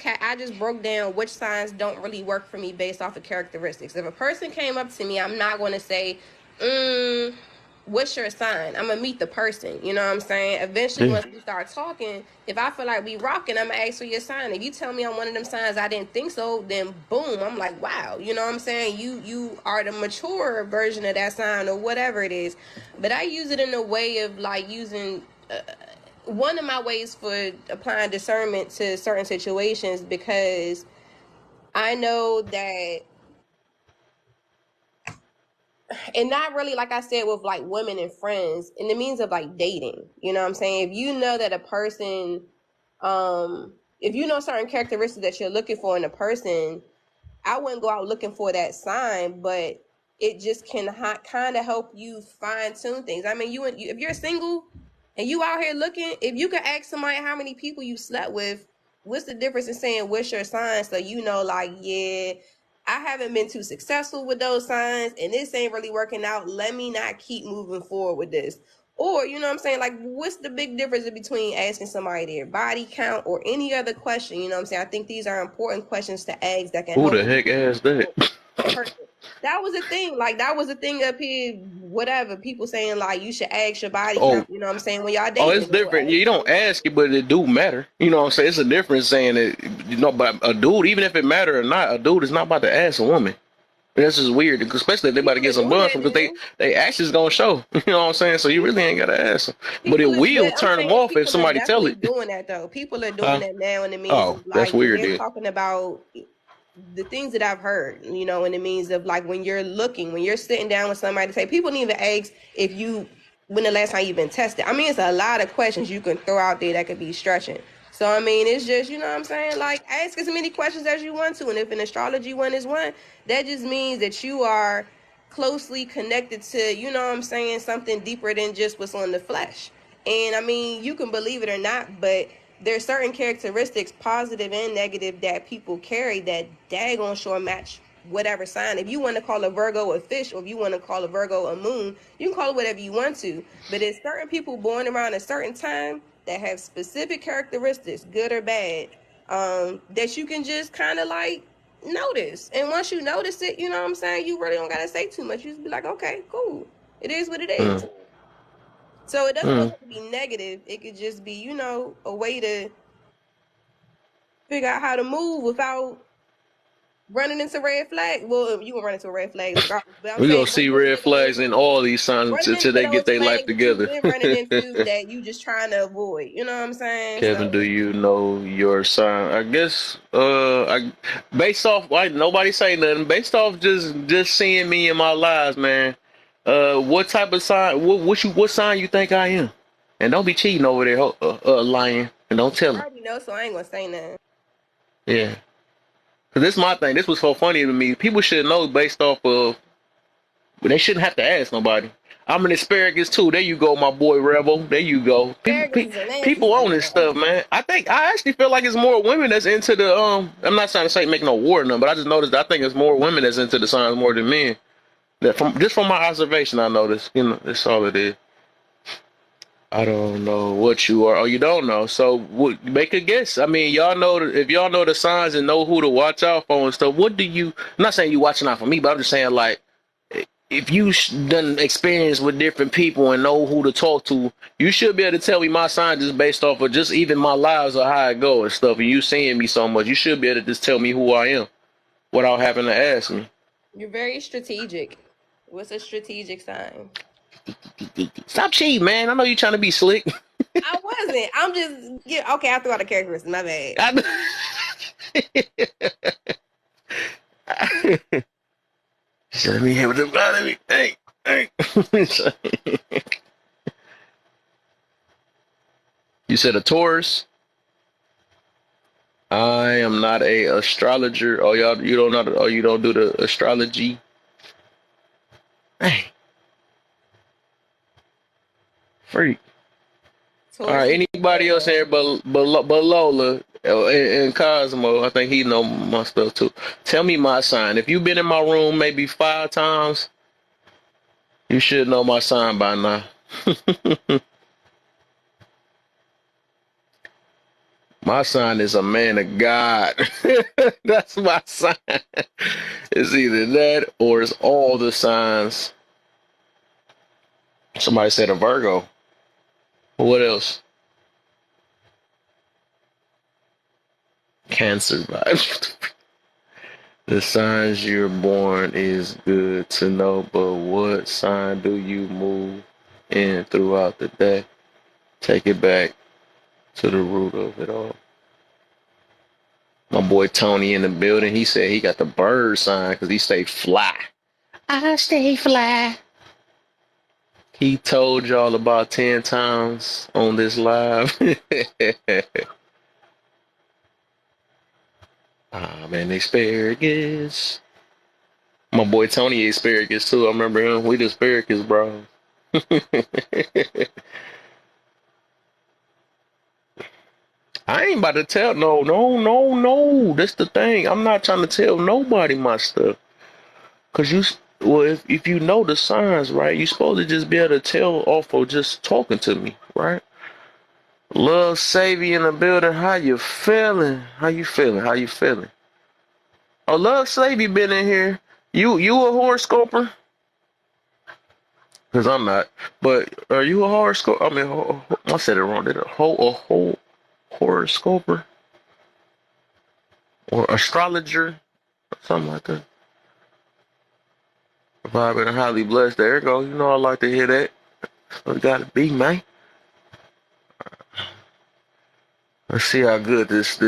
broke down which signs don't really work for me based off of characteristics. If a person came up to me, I'm not going to say, what's your sign? I'm gonna meet the person. You know what I'm saying? Eventually, Yeah. once we start talking, if I feel like we rocking, I'm gonna ask for your sign. If you tell me I'm one of them signs I didn't think so, then boom, I'm like, wow. You know what I'm saying? You are the mature version of that sign or whatever it is. But I use it in a way of like using. One of my ways for applying discernment to certain situations, because I know that, and not really like I said with like women and friends, in the means of like dating. You know what I'm saying? If you know that a person, if you know certain characteristics that you're looking for in a person, I wouldn't go out looking for that sign, but it just can kind of help you fine tune things. I mean, if you're single and you out here looking, if you could ask somebody how many people you slept with, what's the difference in saying what's your sign? So you know, like, yeah, I haven't been too successful with those signs, and this ain't really working out. Let me not keep moving forward with this. Or, you know what I'm saying? Like, what's the big difference between asking somebody their body count or any other question? You know what I'm saying? I think these are important questions to ask that can Who help the heck asked that? person. That was a thing. Like, that was a thing up here, whatever. People saying, like, you should ask your body Oh, count, you know what I'm saying, when y'all oh, it's dating. Or different. You don't ask it, but it do matter. You know what I'm saying? It's a difference saying that, but a dude, even if it matter or not, a dude is not about to ask a woman. This is weird, especially if they about to people get are some doing buns that because now. they actions gonna show. You know what I'm saying? So you really ain't gotta ask them. But it will I'm turn them saying off if people are somebody tell definitely it. doing that, though. People are doing Huh? that now, and it means Oh, of that's like when weird, they're dude. talking about the things that I've heard, you know, and it means of like when you're looking, when you're sitting down with somebody to say, people need to ask if you, when the last time you've been tested. I mean, it's a lot of questions you can throw out there that could be stretching. So, I mean, it's just, you know what I'm saying? Like, ask as many questions as you want to. And if an astrology one is one, that just means that you are closely connected to, you know what I'm saying, something deeper than just what's on the flesh. And I mean, you can believe it or not, but there's certain characteristics, positive and negative, that people carry that daggone sure match whatever sign. If you want to call a Virgo a fish, or if you want to call a Virgo a moon, you can call it whatever you want to. But it's certain people born around a certain time that have specific characteristics, good or bad, that you can just kind of like notice. And once you notice it, you know what I'm saying, you really don't gotta say too much. You just be like, okay, cool. It is what it is. Mm, So it doesn't always mm. have to be negative. It could just be, you know, a way to figure out how to move without running into red flags. Well, you gonna run into red flags regardless. But I'm We saying gonna see red flags in all these signs running until into they get those their life flags that you've together. been running into that you just trying to avoid. You know what I'm saying? Kevin, do So you know your sign? I guess based off like nobody say nothing. Based off just seeing me in my lives, man. What type of sign? What sign you think I am? And don't be cheating over there, lying, and don't tell I him. already know, so I ain't gonna say nothing. Yeah, cause this is my thing. This was so funny to me. People should know based off of, but they shouldn't have to ask nobody. I'm an asparagus too. There you go, my boy Rebel. There you go. Asparagus is a nasty People own sign, this though. stuff, man. I actually feel like it's more women that's into the I'm not trying to say make no war or nothing, but I just noticed I think it's more women that's into the signs more than men. That from my observation, I noticed. You know, that's all it is. I don't know what you are. Oh, you don't know. So make a guess. I mean, y'all know if y'all know the signs and know who to watch out for and stuff. What do you? I'm not saying you watching out for me, but I'm just saying like if you done experience with different people and know who to talk to, you should be able to tell me my sign just based off of just even my lives or how I go and stuff. And you seeing me so much, you should be able to just tell me who I am without having to ask me. You're very strategic. What's a strategic sign? Stop cheating, man. I know you're trying to be slick. I wasn't. I'm just okay. I threw out a characteristic. My bad. So let me have it about me. Hey. You said a Taurus. I am not a astrologer. Oh, y'all, you don't know. Oh, you don't do the astrology. Hey, freak. All Taurus right. is Anybody else here but Lola and Cosmo? I think he know my stuff too. Tell me my sign. If you've been in my room maybe 5 times, you should know my sign by now. My sign is a man of God. That's my sign. It's either that or it's all the signs. Somebody said a Virgo. What else? Cancer vibes. The signs you're born is good to know, but what sign do you move in throughout the day? Take it back to the root of it all. My boy Tony in the building, he said he got the bird sign because he stay fly. I stay fly. He told y'all about 10 times on this live. Ah, man, asparagus. My boy Tony ate asparagus too. I remember him. We the asparagus bros. I ain't about to tell. No. That's the thing. I'm not trying to tell nobody my stuff. Cause well, if you know the signs, right, you supposed to just be able to tell off of just talking to me, right? Love Savvy in the building. How you feeling? How you feeling? How you feeling? Oh, Love Savvy been in here. You a horoscoper? Cause I'm not. But are you a horoscope? I mean, I said it wrong. Did a whole horoscoper or astrologer, something like that? Vibing and highly blessed. There you go. You know I like to hear that. So it gotta be, man. Let's see how good this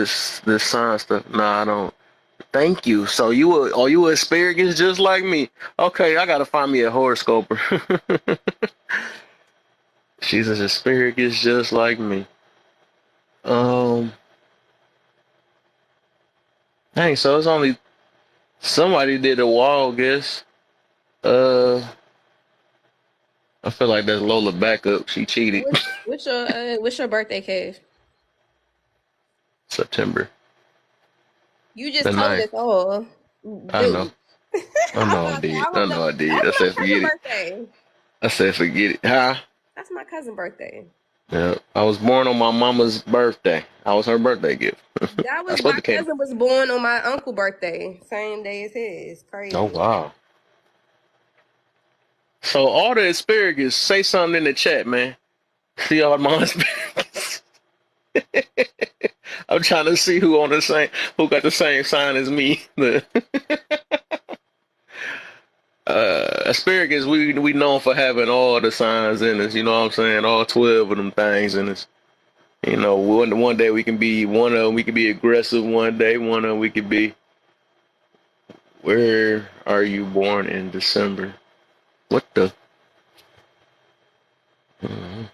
sign stuff. Nah, I don't. Thank you. So you a asparagus just like me? Okay, I gotta find me a horoscoper. She's an asparagus just like me. Um, dang. So it's only somebody did a wall guess. Uh, I feel like that's Lola backup. She cheated. What's your birthday, Kev? September You the just told 9th. us all. I know. I I know I thought did. I I was know I did. that's I my said cousin forget it. birthday. I said forget it. Huh? That's my cousin birthday. Yeah. I was born on my mama's birthday. I was her birthday gift. That I was supposed my to came. cousin was born on my uncle birthday, same day as his. Oh Crazy. wow. So all the asparagus, say something in the chat, man. See all my asparagus. I'm trying to see who got the same sign as me. Asparagus, we known for having all the signs in us. You know what I'm saying? All 12 of them things in us. You know, one day we can be one of them. We can be aggressive. One day, one of them we could be. Where are you born in December? What the? Mhm.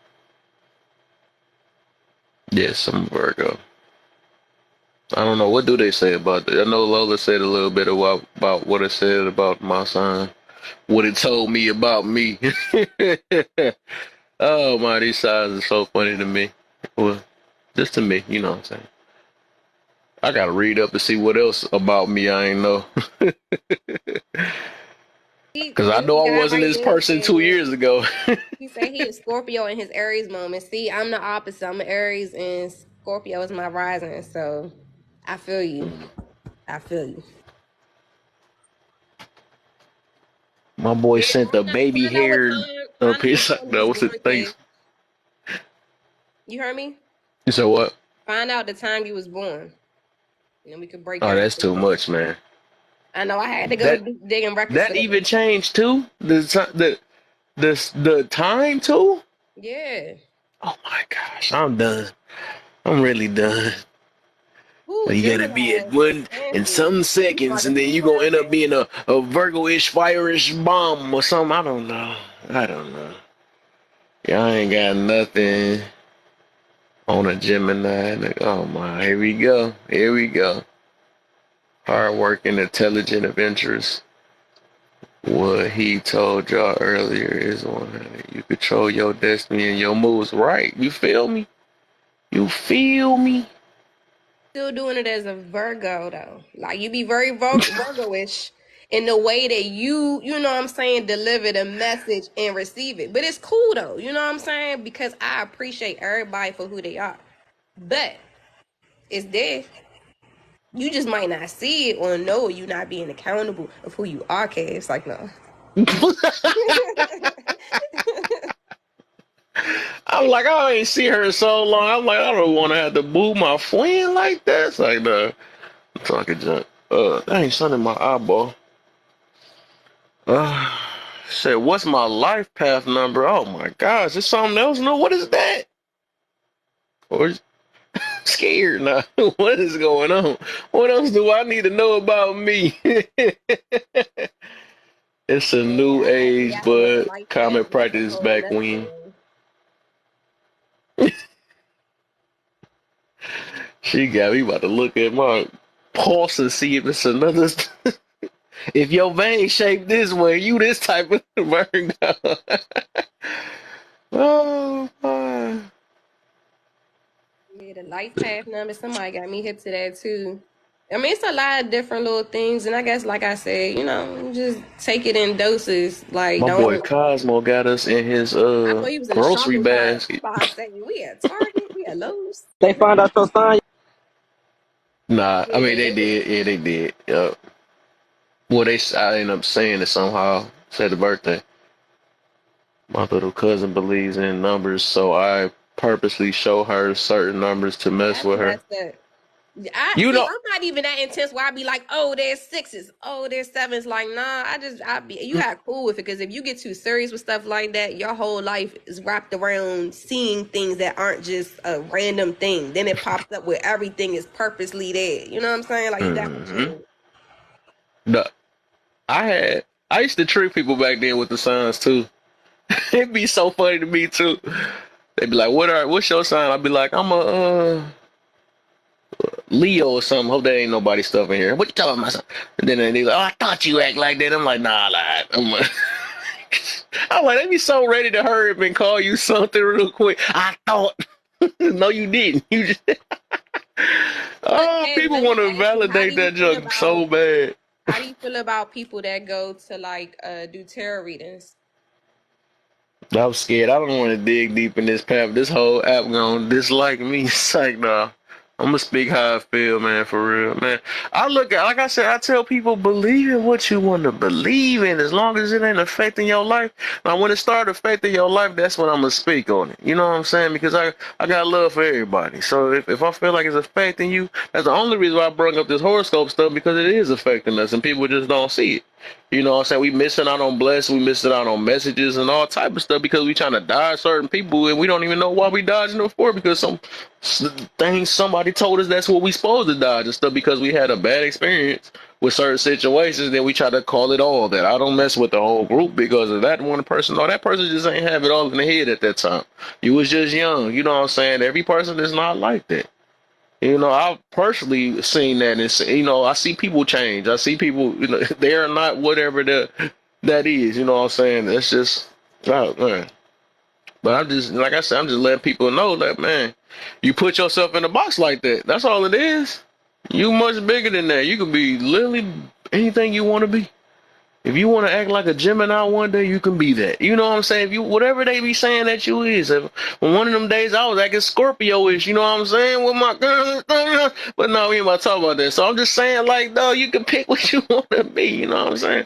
Yes, I'm Virgo. I don't know. What do they say about that? I know Lola said a little bit about what it said about my sign. What it told me about me. Oh my, these signs are so funny to me. Well, just to me, you know what I'm saying. I gotta read up to see what else about me I ain't know. Cause I know This I guy wasn't right this there person said 2 years ago. he said he is Scorpio in his Aries moment. See, I'm the opposite. I'm an Aries and Scorpio is my rising. So I feel you. I feel you. My boy Yeah, sent the baby hair up find out his. what time you No, was what's it? born, Kev. Thanks. You heard me? You said what? Find out the time you was born. And then we could break Oh, that's everything too down. much, man. I know I had to go That digging records that for that. even changed too. The time too. Yeah. Oh my gosh, I'm done. I'm really done. Ooh, So you gotta be Gemini at is one in fancy. some You about seconds, to and then see you what gonna I end up say? being a Virgo-ish, fire-ish bomb or something. I don't know. I don't know. Y'all ain't got nothing on a Gemini. Oh my, here we go. Here we go. Hardworking, intelligent, adventurous. What he told y'all earlier is 100. You control your destiny and your moves. Right. You feel me? You feel me? Still doing it as a Virgo though. Like you be very Virgo-ish in the way that you know what I'm saying, deliver the message and receive it. But it's cool though, you know what I'm saying? Because I appreciate everybody for who they are. But It's there. You just might not see it or know you not being accountable of who you are, Cass. Like, no. I'm like, I ain't see her in so long. I'm like, I don't want to have to boo my friend like that. It's like, I'm talking junk. That ain't something in my eyeball. Uh, said, what's my life path number? Oh my gosh, it's something else. No, what is that? Or scared now. What is going on? What else do I need to know about me? It's a Yeah, new I had age, forgot what the but life path common is. That's a practice whole back nother when. thing. She got me about to look at my pulse and see if it's another. If your vein shaped this way, you this type of Virgo. Oh my. Yeah, the life path number. Somebody got me hip to that too. I mean, it's a lot of different little things, and I guess, like I said, just take it in doses. Like, My boy don't. Cosmo got us in his I thought he was in the grocery shopping cart. I'm basket. about to say, we at Target, we at Lowe's. They find out your sign. Nah, I Yeah, mean they they did. did. Yeah, they did. Well, I ended up saying it somehow. Said the birthday. My little cousin believes in numbers, so I purposely show her certain numbers to mess That's with her. messed up. I You see. know, I'm not even that intense. Where I be like, oh, there's sixes. Oh, there's sevens. Like, nah. I be. You got cool with it because if you get too serious with stuff like that, your whole life is wrapped around seeing things that aren't just a random thing. Then it pops up where everything is purposely there. You know what I'm saying? Like, you got to hmm chill. the, I used to trick people back then with the signs too. It'd be so funny to me too. They'd be like, what's your sign?" I'd be like, "I'm a Leo or something. Hope there ain't nobody stuff in here. What you talking about?" And then they like, "Oh, I thought you act like that." I'm like, "Nah, nah." I'm like, they be so ready to hurry up and call you something real quick. I thought. No, you didn't. You just. But Oh, Kaz, people let want me to ask you, validate that junk so bad. how do you feel about people that go to like do tarot readings? I'm scared. I don't want to dig deep in this path. This whole app gonna dislike me. It's like, nah. I'm gonna speak how I feel, man, for real, man. I look at, like I said, I tell people, believe in what you want to believe in, as long as it ain't affecting your life. Now, when it start affecting your life, that's when I'm gonna speak on it. You know what I'm saying? Because I got love for everybody. So if I feel like it's affecting you, that's the only reason why I brought up this horoscope stuff, because it is affecting us, and people just don't see it. You know what I'm saying? We missing out on blessings, we missing out on messages and all type of stuff because we trying to dodge certain people and we don't even know why we dodging them for, because some things somebody told us that's what we supposed to dodge and stuff because we had a bad experience with certain situations. Then we try to call it all that. I don't mess with the whole group because of that one person. No, that person just ain't have it all in the head at that time. You was just young. You know what I'm saying? Every person is not like that. You know, I've personally seen that, and I see people change. I see people, they are not whatever that is. You know what I'm saying? That's just, oh, man. But I'm just, like I said, I'm just letting people know that, man, you put yourself in a box like that. That's all it is. You much bigger than that. You can be literally anything you want to be. If you want to act like a Gemini one day, you can be that. You know what I'm saying? If you whatever they be saying that you is. If, one of them days I was acting Scorpio-ish, you know what I'm saying? With my girl, but no, we ain't about to talk about that. So I'm just saying, like, no, you can pick what you want to be. You know what I'm saying?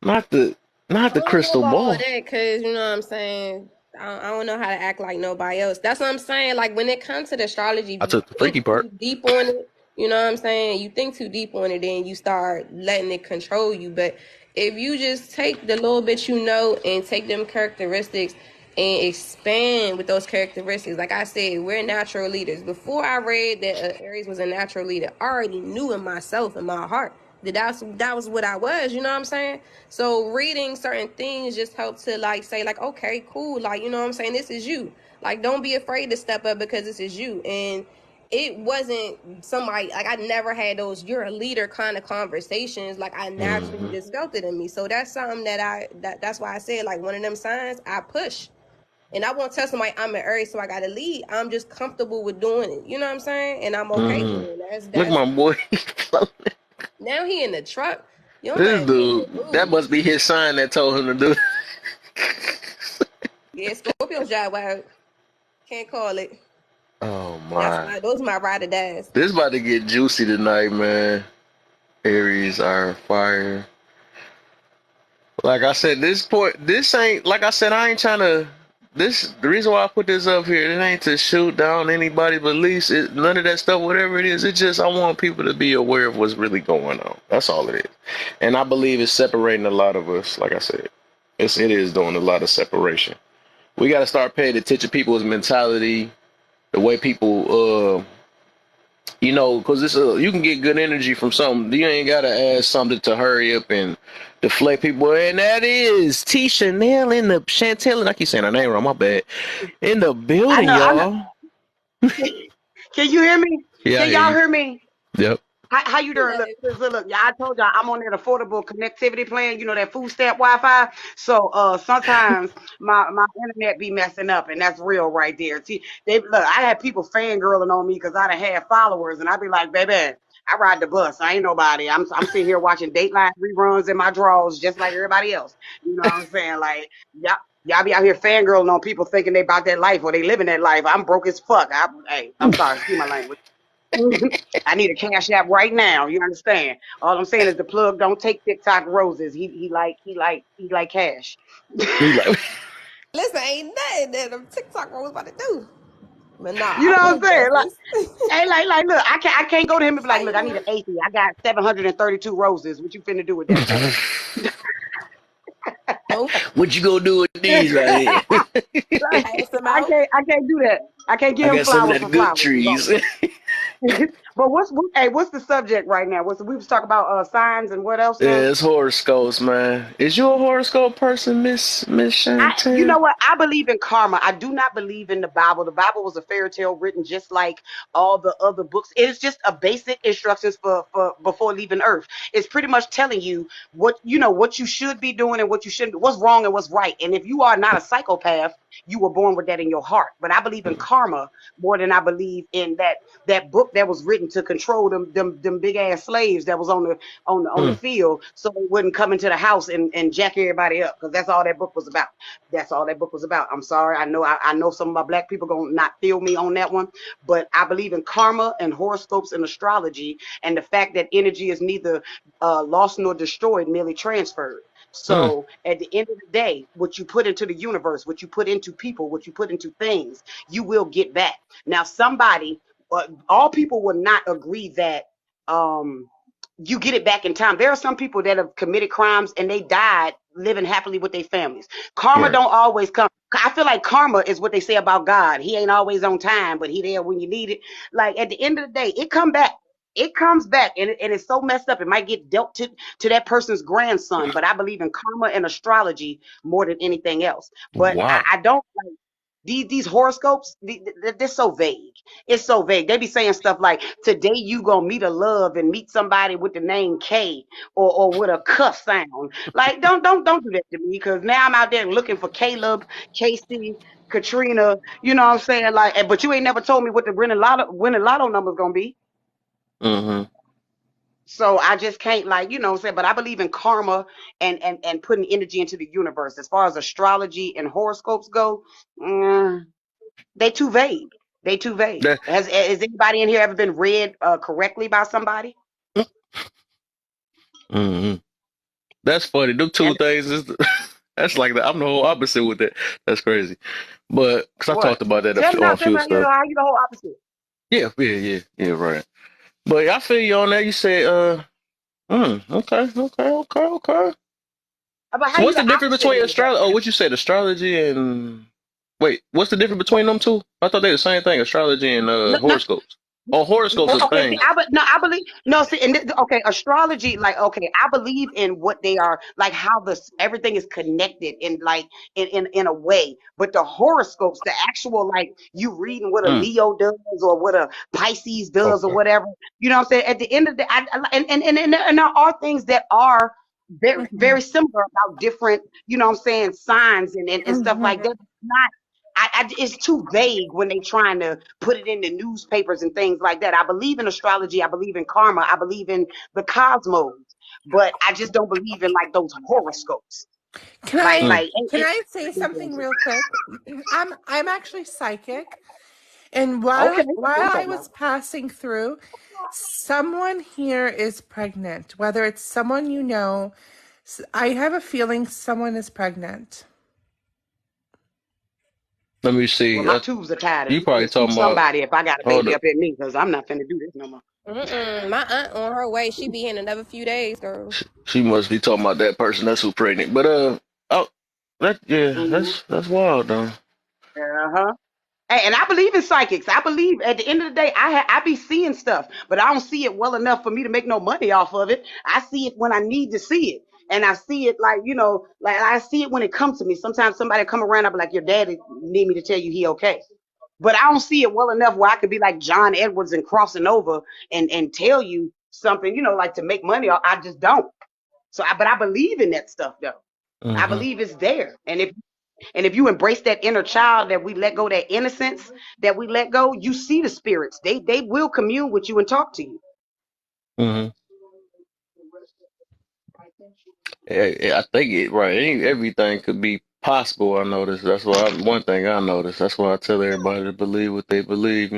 Not the not I the don't know crystal about all ball. that because you know what I'm saying. I don't know how to act like nobody else. That's what I'm saying. Like when it comes to the astrology, if I you took the freaky think part. too deep on it, you know what I'm saying. You think too deep on it, then you start letting it control you. But if you just take the little bit you know and take them characteristics and expand with those characteristics, like I said, we're natural leaders. Before I read that Aries was a natural leader, I already knew in myself, in my heart, that was what I was, you know what I'm saying? So reading certain things just help to like say like, okay, cool, like you know what I'm saying, this is you. Like don't be afraid to step up because this is you. And it wasn't somebody like I never had those you're a leader kind of conversations. Like I naturally Hmm. just felt it in me. So that's something that's why I said like one of them signs I push. And I won't tell somebody I'm an Aries, so I got to lead. I'm just comfortable with doing it. You know what I'm saying? And I'm okay with Hmm. it. Look at That's my boy. now he in the truck. Your This man be in dude, the that mood. must be his sign that told him to do it. Yeah, Scorpio's job wild. Can't call it. Oh That's my. my those are my ride or dies. This about to get juicy tonight, man. Aries are fire. Like I said, this ain't like I said. I ain't trying to. This the reason why I put this up here. It ain't to shoot down anybody, but at least none of that stuff. Whatever it is, it just I want people to be aware of what's really going on. That's all it is. And I believe it's separating a lot of us. Like I said, it is doing a lot of separation. We got to start paying attention to people's mentality, the way people because this you can get good energy from something. You ain't gotta ask something to hurry up and deflect people. And that is Chanel in the Chantel, and I keep saying her name wrong. My bad. In the I building, know. I know. y'all. Can you hear me? Yeah, I Can hear y'all you. hear me? Yep. How you doing? Look, yeah, I told y'all I'm on that affordable connectivity plan, that food stamp Wi-Fi. So sometimes my internet be messing up, and that's real right there. See, I had people fangirling on me because I done had followers, and I be like, baby, I ride the bus. I ain't nobody. I'm sitting here watching Dateline reruns in my drawers just like everybody else. You know what I'm saying? Like, y'all be out here fangirling on people thinking they about that life or they living that life. I'm broke as fuck. Hey, I'm sorry, excuse my language. I need a cash app right now. You understand? All I'm saying is the plug don't take TikTok roses. He like cash. He like, Listen, ain't nothing that a TikTok was about to do. But nah, You I know what feel I'm you saying? on this. Look, I can't go to him and be like, look, I Fighting need an them. AC. I got 732 roses. What you finna do with that, sir? Nope. what you gonna do with these right here? Like, Pass them I out. can't I can't do that. I can't I give him got some of flowers that for good flowers. trees. But what's the subject right now? We was talking about signs and what else now? Yeah, it's horoscopes, man. Is you a horoscope person, Miss You Chantel? know what? I believe in karma. I do not believe in the Bible. The Bible was a fairy tale written just like all the other books. It is just a basic instructions for before leaving Earth. It's pretty much telling you what you should be doing and what you shouldn't, what's wrong and what's right. And if you are not a psychopath, you were born with that in your heart. But I believe in karma more than I believe in that book that was written to control them big ass slaves that was on the Mm. field, so they wouldn't come into the house and jack everybody up, because that's all that book was about. That's all that book was about. I'm sorry. I know some of my black people gonna not feel me on that one, but I believe in karma and horoscopes and astrology, and the fact that energy is neither lost nor destroyed, merely transferred. Mm. So at the end of the day, what you put into the universe, what you put into people, what you put into things, you will get back. Now, all people will not agree that um, you get it back in time. There are some people that have committed crimes and they died living happily with their families. Karma Right. don't always come. I feel like karma is what they say about God. He ain't always on time, but he there when you need it. Like at the end of the day, it come back. It comes back, and it's so messed up. It might get dealt to that person's grandson. But I believe in karma and astrology more than anything else. But I, Wow. I don't like these horoscopes. They're so vague. It's so vague. They be saying stuff like, today you gonna meet a love and meet somebody with the name K, or with a cuss sound. Like, don't do that to me, because now I'm out there looking for Caleb, Casey, Katrina. You know what I'm saying? Like, but you ain't never told me what the winning lotto number's gonna be. Mm-hmm. So I just can't, like, what I'm saying, but I believe in karma and putting energy into the universe. As far as astrology and horoscopes go, mm, they too vague. They too vague. That. Has anybody in here ever been read correctly by somebody? Mm-hmm. That's funny. Them two And things is that's like that. I'm the whole opposite with that. That's crazy. But because I what? talked about that Tell me on now. a Tell few me stuff. how you the whole opposite. Yeah, yeah, right. But I feel you on that. You said, okay. But how So you what's the the difference opposite between of that? astrology? Oh, what you said, astrology and wait, what's the difference between them two? I thought they the same thing, astrology and No, no, horoscopes. Oh, horoscopes is a okay, see, thing. I believe, no, see, okay, astrology, like, okay, I believe in what they are, like how everything is connected in, like, in a way. But the horoscopes, the actual, like, you reading what a Mm, Leo does or what a Pisces does or okay. whatever, you know what I'm saying? At the end of the day, and there are things that are very, very similar about different, what I'm saying, signs and stuff like that. It's not, it's too vague when they trying to put it in the newspapers and things like that. I believe in astrology. I believe in karma. I believe in the cosmos, but I just don't believe in like those horoscopes. Can Like, I Mm, like, can I say something real quick? I'm actually psychic, And Okay, while that's what I'm I talking was about. passing through, someone here is pregnant. Whether it's someone you know, I have a feeling someone is pregnant. Let me Well, see. my tubes are tied. You If you probably finna speak talking about. somebody, if I got a Hold baby up. up at me, because I'm not finna do this no more. My aunt on her way. She be in another few days, girl. She must be talking about that person that's who pregnant. But oh, Mm-hmm. that's wild though. Uh-huh. Hey, and I believe in psychics. I believe at the end of the day, I be seeing stuff, but I don't see it well enough for me to make no money off of it. I see it when I need to see it. And I see it like, like I see it when it comes to me. Sometimes somebody come around, I'll be like, your daddy need me to tell you he okay. But I don't see it well enough where I could be like John Edwards and crossing over and tell you something, like to make money. I just don't. But I believe in that stuff though. I Mm-hmm. believe it's there. And if you embrace that inner child, that we let go, that innocence that we let go, you see the spirits. They will commune with you and talk to you. Mm-hmm. I think it right. Everything could be possible. I noticed. That's why one thing I noticed. That's why I tell everybody to believe what they believe.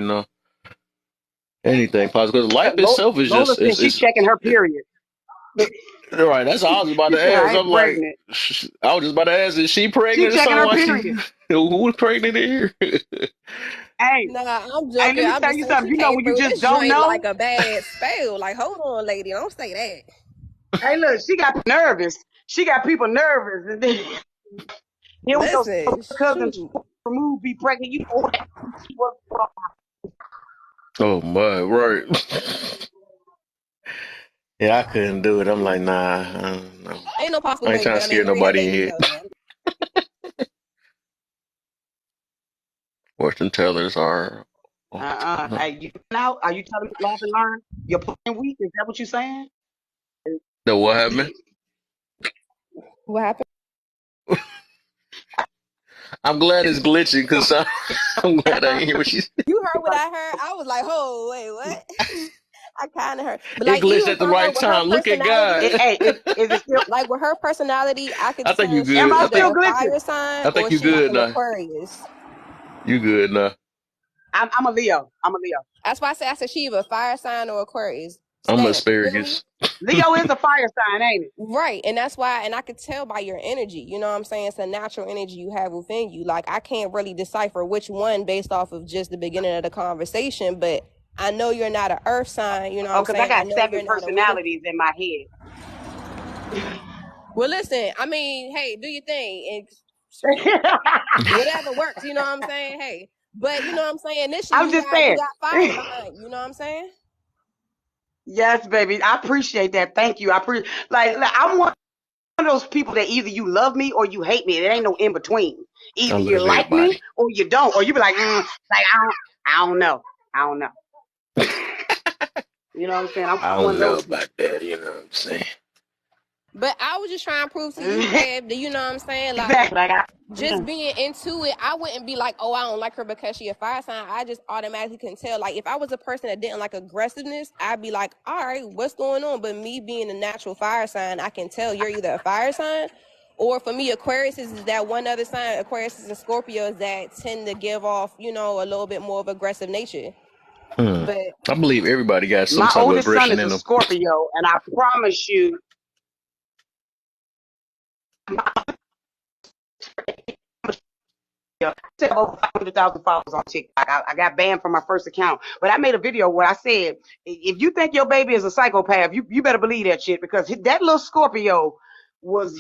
Anything possible. Because life itself is Lola just said she checking her period. right. That's all I was about She to said I ask. ain't I'm like, pregnant. I was just about to ask, is she She pregnant or checking something? her Like period. she, who's pregnant here? Hey, Nah, I'm hey, let joking. me I'm tell just you saying something. she You know came when you through just this don't joint like know? a bad spell. Like, hold on, lady, don't say that. Hey, look, she got nervous. She got people nervous. And then here we go. Listen, Cousin shoot. remove be pregnant. You know that she was Oh my, right. Yeah, I couldn't do it. I'm like, nah, I don't know. Ain't no possible I ain't way trying to Bell ain't scare gonna have nobody in babies here. though, man. Fortune tellers are. Hey, you now? Are you telling me love and learn? You're playing weak? Is that what you're saying? No, what happened? What happened? I'm glad it's glitching because I'm glad I didn't hear what she said. You heard what I heard? I was like, oh, wait, what? I kind of heard. But It like, glitched even at the for her, right with her time. Look at personality, God. Hey, is it still? like with her personality, I could I think you tell Am she good. I either still a glitching? fire sign I think or you she like good an now. Aquarius. You good now. I'm a Leo. I'm a Leo. That's why I said she either a fire sign or Aquarius. I'm Stamp. You feel me? asparagus. Leo is a fire sign, ain't it? Right. And that's why, and I could tell by your energy, you know what I'm saying? It's a natural energy you have within you. Like, I can't really decipher which one based off of just the beginning of the conversation, but I know you're not an earth sign, you know what Oh, I'm because I saying? I got know 7 you're not a wind. personalities in my Well, listen, I mean, hey, do your thing. head. Whatever works, you know what I'm saying? Hey. But you know what I'm saying? Initially I'm you just got you saying. got fire behind, you know what I'm saying? Yes, baby. I appreciate that. Thank you. Like I'm one of those people that either you love me or you hate me. There ain't no in between. I Either you love like me everybody. or you don't, or you be like, like I don't know. I don't know. You know what I'm saying? I I'm one don't of know those people. about that. You know what I'm saying? But I was just trying to prove to you, babe, that you know what I'm saying? Like, Exactly. Like just being into it, I wouldn't be like, oh, I don't like her because she a fire sign. I just automatically can tell. Like, if I was a person that didn't like aggressiveness, I'd be like, all right, what's going on? But me being a natural fire sign, I can tell you're either a fire sign, or for me, Aquarius is that one other sign. Aquarius and Scorpios that tend to give off, you know, a little bit more of aggressive nature. But I believe everybody got some my type of oldest son aggression is in a them. Scorpio, and I promise you, I have over 500,000 followers on TikTok. I got banned from my first account, but I made a video where I said, if you think your baby is a psychopath, you better believe that shit because that little Scorpio was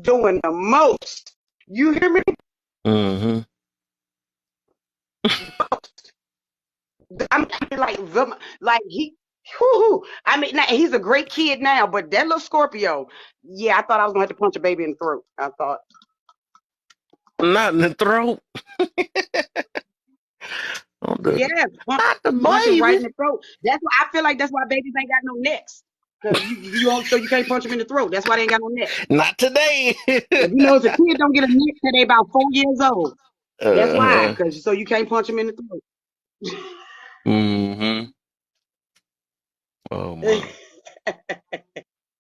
doing the most. You hear me? Mm-hmm. I mean, like he. Whoo, I mean, now, he's a great kid now, but that little Scorpio, yeah, I thought I was gonna have to punch a baby in the throat. I thought, Not in the throat. On the, yeah, not the punch him right baby. in the throat. That's why I feel like that's why babies ain't got no necks. Cause so you can't punch them in the throat. That's why they ain't got no neck. Not today. If you know, if a kid don't get a neck till they about 4 years old, that's why. Uh-huh. Cause so you can't punch them in the throat. Mm-hmm. Oh my.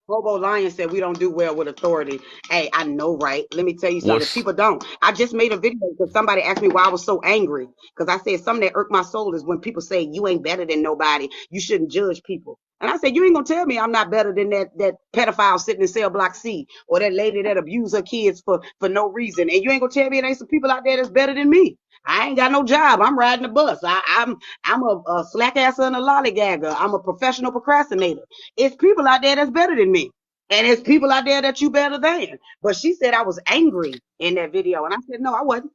Oh Bobo Lion said we don't do well with authority. Hey, I know, right? Let me tell you something. What's People don't. I just made a video because somebody asked me why I was so angry. Because I said something that irked my soul is when people say you ain't better than nobody. You shouldn't judge people. And I said, you ain't gonna tell me I'm not better than that pedophile sitting in cell block C or that lady that abused her kids for no reason. And you ain't gonna tell me there ain't some people out there that's better than me. I ain't got no job. I'm riding the bus. I'm a slack asser and a lollygagger. I'm a professional procrastinator. It's people out there that's better than me. And it's people out there that you better than. But she said I was angry in that video. And I said, no, I wasn't.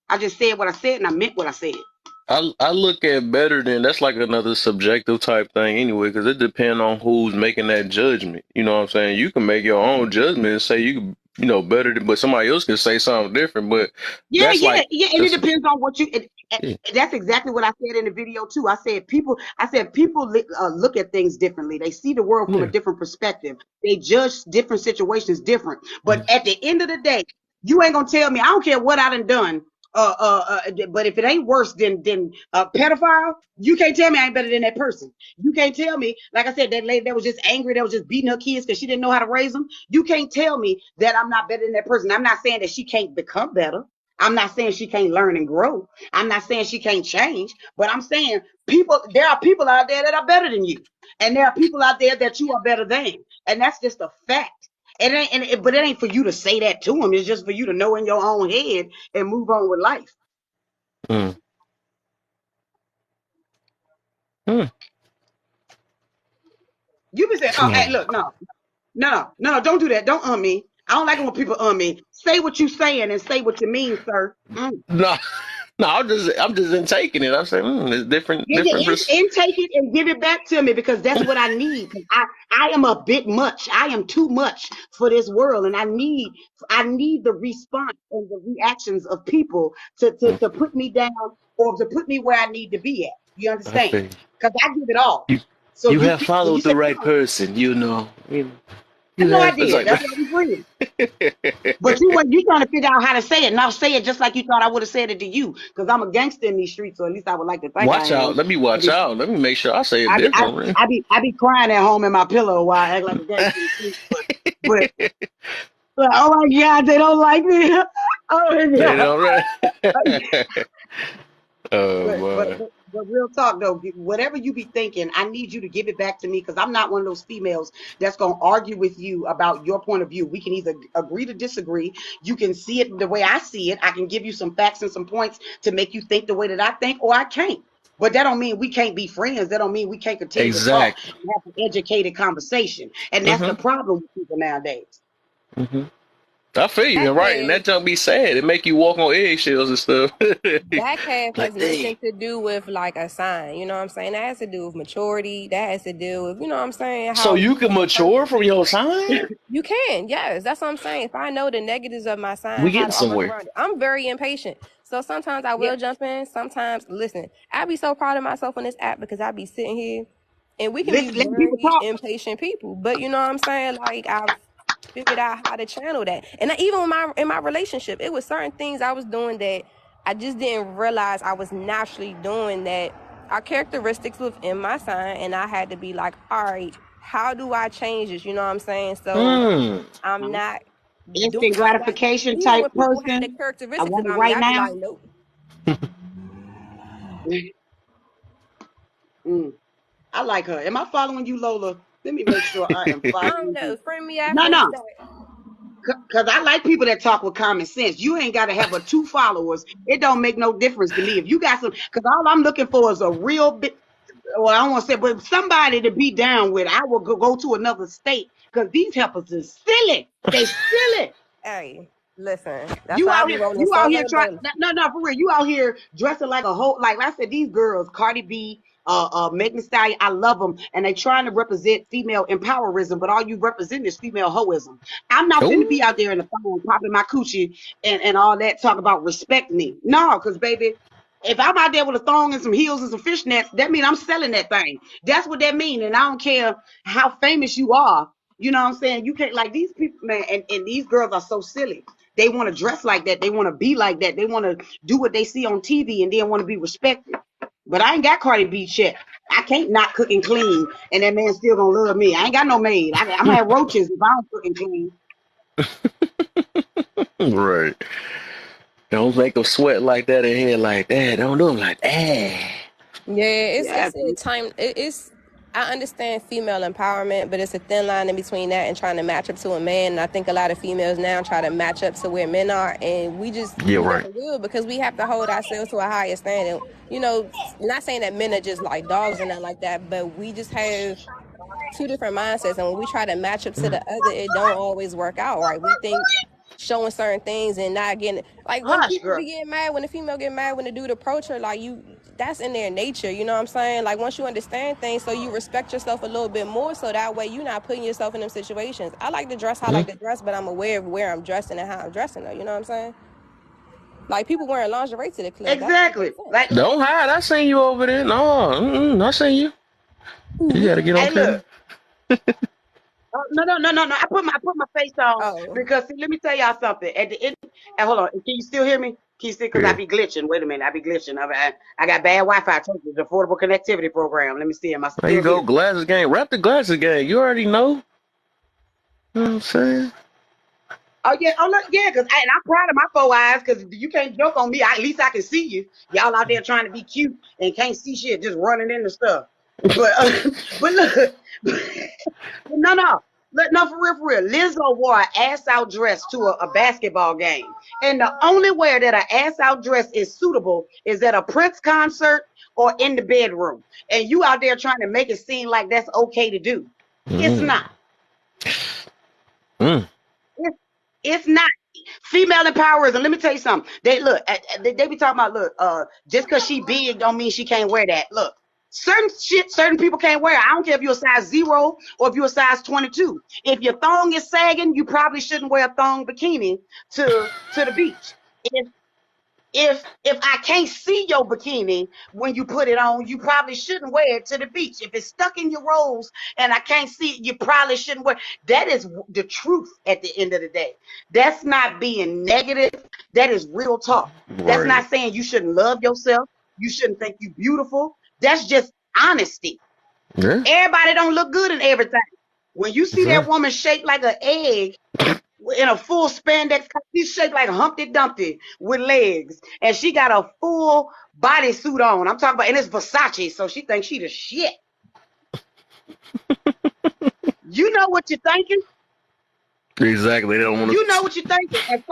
I just said what I said and I meant what I said. I look at better than that's like another subjective type thing anyway, because it depends on who's making that judgment. You know what I'm saying? You can make your own judgment and say better than, but somebody else can say something different. But Yeah, that's yeah, like yeah. And it that's depends on what you. yeah, That's exactly what I said in the video too. I said people look at things differently. They see the world from a yeah. different perspective. They judge different situations different. But at the end of the day, you ain't gonna tell me. I don't care what I done. But if it ain't worse than a pedophile, you can't tell me I ain't better than that person. You can't tell me, like I said, that lady that was just angry, that was just beating her kids because she didn't know how to raise them. You can't tell me that I'm not better than that person. I'm not saying that she can't become better. I'm not saying she can't learn and grow. I'm not saying she can't change, but I'm saying there are people out there that are better than you. And there are people out there that you are better than. And that's just a fact. But it ain't for you to say that to them. It's just for you to know in your own head and move on with life. Mm, mm, You can say, oh, hey, mm. look, no, don't do that. Don't me. I don't like it when people me. Say what you saying and say what you mean, sir. No, no. I'm just in taking it. I'm saying it's different. Intake it and give it back to me because that's what I need. I am a bit much. I am too much for this world, and I need the response and the reactions of people to put me down or to put me where I need to be at. You I understand? feel Because I give it all. you. So You you have so you followed say, the right no, person. I You know I have. It's did. like That's why we friends. But you trying to figure out how to say it. Now say it just like you thought I would have said it to you. Because I'm a gangster in these streets, or at least I would like to think I watch am. out. Let me watch out. Let me make sure I say it I be I, different. I be crying at home in my pillow while I act like a gangster in the streets. But oh my God, they don't like me. Oh my Say it God. all right. But Oh but boy. but, but real talk though, whatever you be thinking, I need you to give it back to me because I'm not one of those females that's gonna argue with you about your point of view. We can either agree to disagree. You can see it the way I see it. I can give you some facts and some points to make you think the way that I think, or I can't. But that don't mean we can't be friends. That don't mean we can't continue to talk Exactly. and have an educated conversation. And that's the Mhm. problem with people nowadays. Mhm. I feel you. That And right, and has that junk be sad. It make you walk on eggshells and stuff. has Like, dang. nothing to do with like a sign. You know what I'm saying? That has to do with maturity. That has to do with, you know what I'm saying, So how you you can as a mature person. from your sign? You can, yes. That's what I'm saying. If I know the negatives of my We sign, how getting do I work somewhere. around it? I'm very impatient. So sometimes I Yeah. will jump in. Sometimes, listen, I be so proud of myself on this app because I be sitting here and we can be Listen, let people very talk. impatient people. But you know what I'm saying? Like I've figured out how to channel that. And even in my relationship, it was certain things I was doing that I just didn't realize I was naturally doing that are characteristics within my sign. And I had to be like, all right, how do I change this? You know what I'm saying? So Hmm. I'm not doing Instant I got gratification even type when people had the person. I characteristics want it about me, right I'd be now. like, nope. Mm. I like her. Am I following you, Lola? Let me make sure I am I don't following know. you. Friend me No, after the no. fact. Because I like people that talk with common sense. You ain't got to have a two followers. It don't make no difference to me. If you got some, because all I'm looking for is a real bit, well, I don't want to say, but somebody to be down with. I will go to another state because these helpers is silly. They silly. Hey, listen. That's why I be rolling You out solo here trying, dolo. no, for real. You out here dressing like a whole, like I said, these girls, Cardi B, Megan Thee Stallion, I love them, and they trying to represent female empowerism, but all you represent is female hoism. I'm not finna Oh. be out there in the phone popping my coochie and all that talk about respect me. No, because baby, if I'm out there with a thong and some heels and some fishnets, that mean I'm selling that thing. That's what that mean, and I don't care how famous you are. You know what I'm saying? You can't like these people, man, and these girls are so silly. They want to dress like that. They want to be like that. They want to do what they see on TV and then want to be respected. But I ain't got Cardi B yet. I can't not cook and clean, and that man still gonna love me. I ain't got no maid. I'm gonna have roaches if I don't cook and clean. Right. Don't make them sweat like that in here like that. Don't do them like that. Yeah, Yeah, it's a time. It's I understand female empowerment, but it's a thin line in between that and trying to match up to a man. And I think a lot of females now try to match up to where men are, and Yeah, we right. never will because we have to hold ourselves to a higher standard. You know, not saying that men are just like dogs or nothing like that, but we just have two different mindsets, and when we try to match up to the other, it don't always work out right. We think showing certain things and not getting like when hush, people girl. be getting mad, when the female get mad when the dude approach her, like you, that's in their nature. You know what I'm saying? Like once you understand things, so you respect yourself a little bit more, so that way you're not putting yourself in them situations. I like to dress how I like to dress, but I'm aware of where I'm dressing and how I'm dressing. Though, you know what I'm saying? Like people wearing lingerie to the club, that don't Exactly. make sense. Like, Don't hide. I seen you over there. No, I seen you. You gotta get on hey, look. camera. No. I put my face on Oh, because see, let me tell y'all something. At the end, and hold on. Can you still hear me? Can you still? Because I Yeah. be glitching. Wait a minute, I be glitching. I got bad Wi-Fi. I told you the affordable connectivity program. Let me see. Am I There you still go. here? Glasses game. Wrap the glasses game. You already know. You know what I'm saying? Oh yeah, oh look, yeah, and I'm proud of my 4 eyes because you can't joke on me. At least I can see you. Y'all out there trying to be cute and can't see shit, just running into stuff. But but look, no. Look, no, for real. Lizzo wore an ass out dress to a basketball game. And the only way that an ass out dress is suitable is at a Prince concert or in the bedroom. And you out there trying to make it seem like that's okay to do. It's not. Mm. Mm. It's, it's not. Female empowerism. Let me tell you something. They be talking about just because she big don't mean she can't wear that. Look, certain shit, certain people can't wear. I don't care if you're a size 0 or if you're a size 22. If your thong is sagging, you probably shouldn't wear a thong bikini to the beach. If I can't see your bikini when you put it on, you probably shouldn't wear it to the beach. If it's stuck in your rolls and I can't see it, you probably shouldn't wear. That is the truth at the end of the day. That's not being negative. That is real talk. That's Right. not saying you shouldn't love yourself. You shouldn't think you beautiful. That's just honesty. Yeah. Everybody don't look good in everything. When you see that Yeah. woman shaped like an egg in a full spandex. She's shaped like Humpty Dumpty with legs, and she got a full bodysuit on. I'm talking about, and it's Versace, so she thinks she the shit. You know what you're thinking. Exactly. They don't want You know to. what you're thinking. And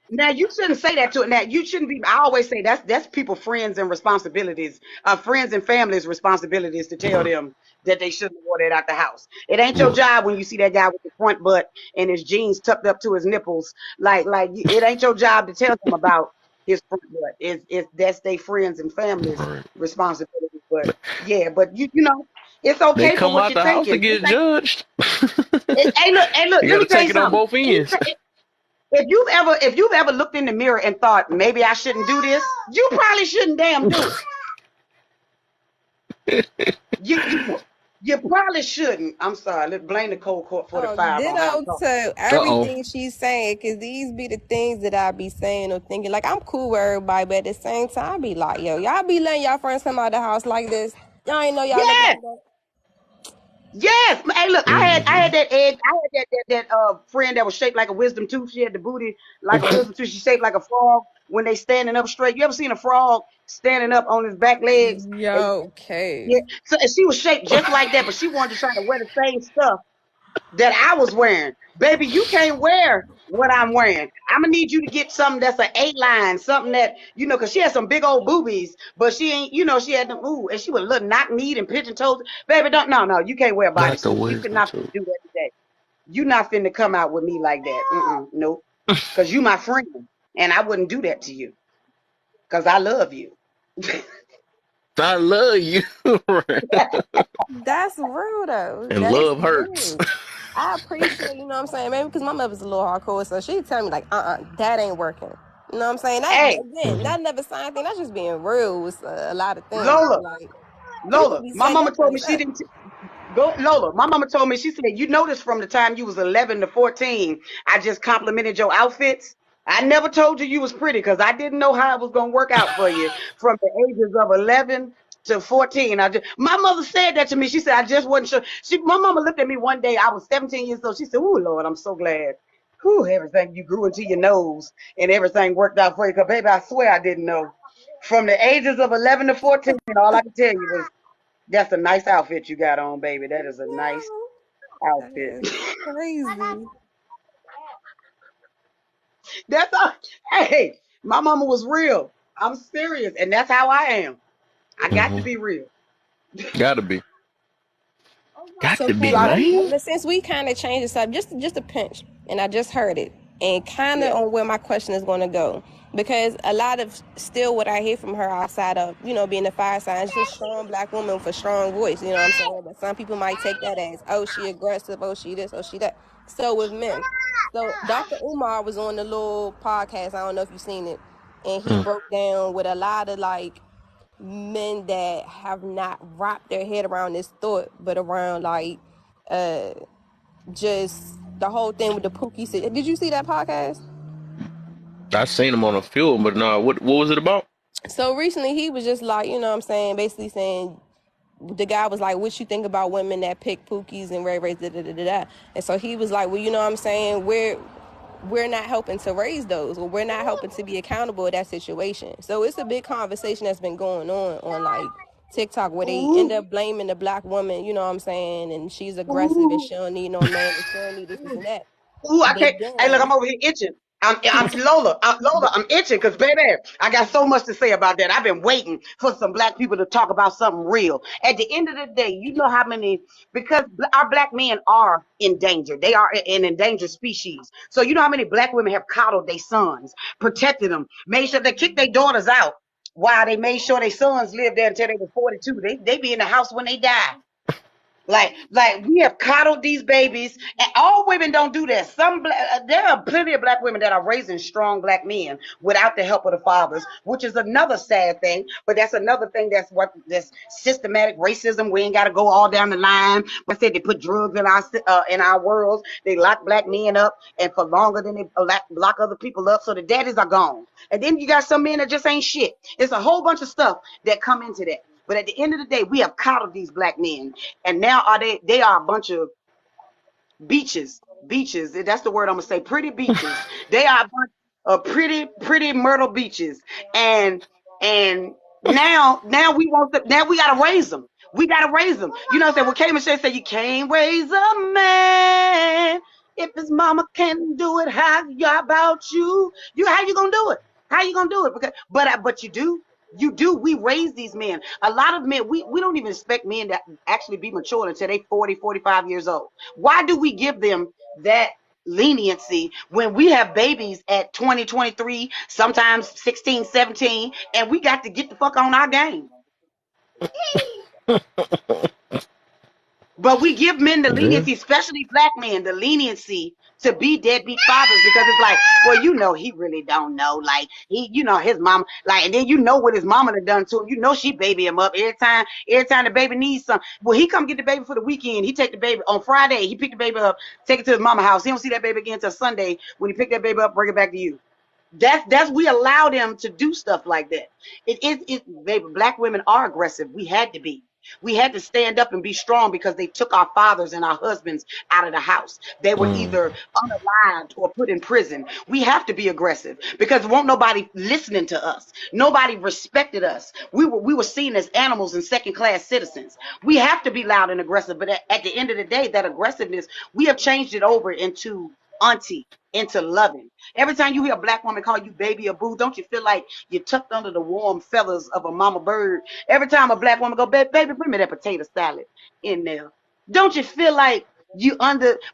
now you shouldn't say that to it. Now you shouldn't be. I always say that's people, friends and responsibilities, friends and families' responsibilities to tell them that they shouldn't wear that out the house. It ain't your job when you see that guy with the front butt and his jeans tucked up to his nipples. Like it ain't your job to tell them about his front butt. It's that's their friends and families' Right. responsibilities. But yeah, but you know, it's They okay for come what out you're the house to thinking. get judged. Hey look, You let got to me tell take you it on something. both ends. If you've ever looked in the mirror and thought maybe I shouldn't do this, you probably shouldn't damn do it. You probably shouldn't. I'm sorry. Let's blame the cold court oh, 45 on how I'm ditto talking. to Uh oh. everything she's saying, cause these be the things that I be saying or thinking. Like I'm cool with everybody, but at the same time, I be like, yo, y'all be letting y'all friends come out the house like this. Y'all ain't know y'all look Yeah. like that. Yes. Hey, look, I had Mm-hmm. that egg. I had that friend that was shaped like a wisdom tooth. She had the booty like a wisdom tooth. She shaped like a frog when they standing up straight. You ever seen a frog standing up on his back legs? And, Yo, okay. yeah. So and she was shaped just like that, but she wanted to try to wear the same stuff that I was wearing. Baby, you can't wear what I'm wearing. I'm gonna need you to get something that's an 8 line, something that, because she had some big old boobies, but she ain't, she had them, ooh, and she would look knock kneed and pigeon toes. Baby, don't, no, you can't wear a Not the bodysuit. You could wisdom not too. do that today. You not finna come out with me like that. Nope. Cause you my friend, and I wouldn't do that to you. Cause I love you. I love you. Right. That's real though. And That's love hurts. real. I appreciate, you know what I'm saying? Maybe because my mother's a little hardcore, so she tell me like, that ain't working. You know what I'm saying? That Hey, again, Hmm. that never sign thing. That's just being real with a lot of things. Lola, Like people Lola, be my setting mama your told me friends she up. didn't. Go, Lola. My mama told me, she said, you noticed from the time you was 11 to 14, I just complimented your outfits. I never told you you was pretty because I didn't know how it was going to work out for you from the ages of 11 to 14. My mother said that to me. She said, I just wasn't sure. My mama looked at me one day. I was 17 years old. She said, oh, Lord, I'm so glad. Whew, everything you grew into your nose and everything worked out for you. Because, baby, I swear I didn't know. From the ages of 11 to 14, all I could tell you was, that's a nice outfit you got on, baby. That is a nice That outfit. is crazy. That's all. Hey, my mama was real. I'm serious. And that's how I am. I got to Mm-hmm. be real. Gotta be. Got So to You be, got to be man. real. but since we kind of changed the subject, just a pinch, and I just heard it, and kind of Yeah. on where my question is going to go, because a lot of still what I hear from her outside of being a fire sign, she's a strong black woman with a strong voice. You know what I'm saying? But some people might take that as, oh, she aggressive, oh, she this, oh, she that. So with men, so Dr. Umar was on the little podcast. I don't know if you've seen it, and he Mm. broke down with a lot of like men that have not wrapped their head around this thought, but around like uh just the whole thing with the Pookie. Did you see that podcast? I seen him on a film, but nah, what was it about? So recently he was just like, you know what I'm saying, basically saying the guy was like, what you think about women that pick Pookies and Ray Rays, da da da da da. And so he was like, well, you know what I'm saying, we're not helping to raise those, or we're not helping to be accountable in that situation. So it's a big conversation that's been going on like TikTok, where they end Ooh, up blaming the black woman, you know what I'm saying, and she's aggressive and ooh, she don't need no man and she don't need this ooh. and that. Ooh, I But can't. Hey, look, then I'm over here itching. I'm Lola. Lola, I'm itching because, baby, I got so much to say about that. I've been waiting for some black people to talk about something real. At the end of the day, you know how many, because our black men are endangered. They are an endangered species. So you know how many black women have coddled their sons, protected them, made sure they kicked their daughters out while they made sure their sons lived there until they were 42. They be in the house when they die. Like we have coddled these babies, and all women don't do that. There are plenty of black women that are raising strong black men without the help of the fathers, which is another sad thing. But that's another thing. That's systematic racism. We ain't got to go all down the line. I said they put drugs in our worlds. They lock black men up, and for longer than they lock other people up. So the daddies are gone, and then you got some men that just ain't shit. It's a whole bunch of stuff that come into that. But at the end of the day, we have coddled these black men, and now they are a bunch of beaches. That's the word I'm gonna say. Pretty beaches. They are a bunch of pretty Myrtle beaches, and and now we want now we gotta raise them. We gotta raise them. You know what I'm saying? Well, K. Michelle said you can't raise a man if his mama can't do it. How about you? How you gonna do it? How you gonna do it? Because but you do. You do. We raise these men. A lot of men, we don't even expect men to actually be mature until they 40, 45 years old. Why do we give them that leniency when we have babies at 20, 23, sometimes 16, 17, and we got to get the fuck on our game? But we give men the Yeah. leniency, especially black men, the leniency to be deadbeat fathers because it's like, well, he really don't know. Like his mom, like, and then what his mama done to him. She baby him up every time the baby needs something. Well, he come get the baby for the weekend. He take the baby on Friday. He pick the baby up, take it to his mama house. He don't see that baby again until Sunday when he pick that baby up, bring it back to you. That's we allow them to do stuff like that. Baby, black women are aggressive. We had to be. We had to stand up and be strong because they took our fathers and our husbands out of the house. They were Mm. either unalived or put in prison. We have to be aggressive because won't nobody listening to us. Nobody respected us. We were seen as animals and second-class citizens. We have to be loud and aggressive, but at the end of the day, that aggressiveness, we have changed it over into auntie, into loving. Every time you hear a black woman call you baby or boo, don't you feel like you're tucked under the warm feathers of a mama bird? Every time a black woman go, baby, bring me that potato salad in there. Don't you feel like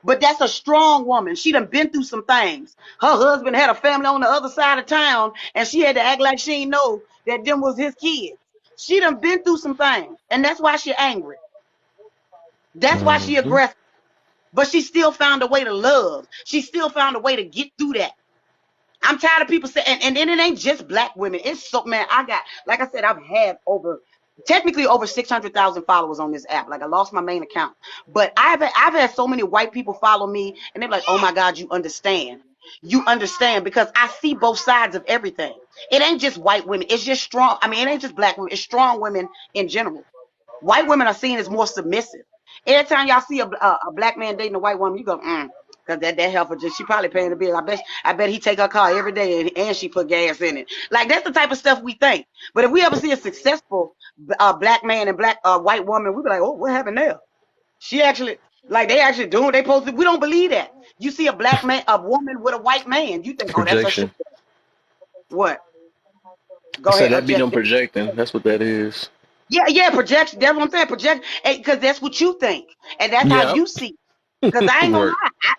but that's a strong woman. She done been through some things. Her husband had a family on the other side of town, and she had to act like she didn't know that them was his kids. She done been through some things, and that's why she angry. That's why she Mm-hmm. aggressive. But she still found a way to love. She still found a way to get through that. I'm tired of people saying, and then it ain't just black women. It's so, man, like I said, I've had technically over 600,000 followers on this app. Like I lost my main account, but I've had so many white people follow me, and they're like, "Oh my God, you understand." you understand, because I see both sides of everything. It ain't just white women. It's just strong. I mean, it ain't just black women. It's strong women in general. White women are seen as more submissive. Every time y'all see a black man dating a white woman, you go, because that helper just, she probably paying the bill. I bet he take her car every day and she put gas in it. Like, that's the type of stuff we think. But if we ever see a successful black man and white woman, we be like, oh, what happened there? She actually, like, they actually doing what they supposed to. We don't believe that. You see a black man, a woman with a white man, you think, oh, that's a Projection. what? I Go said ahead, that be them object. projecting. That's what that is. Yeah, projection. That's what I'm saying. Project, because that's what you think, and that's how Yep. you see. Because I ain't gonna Work.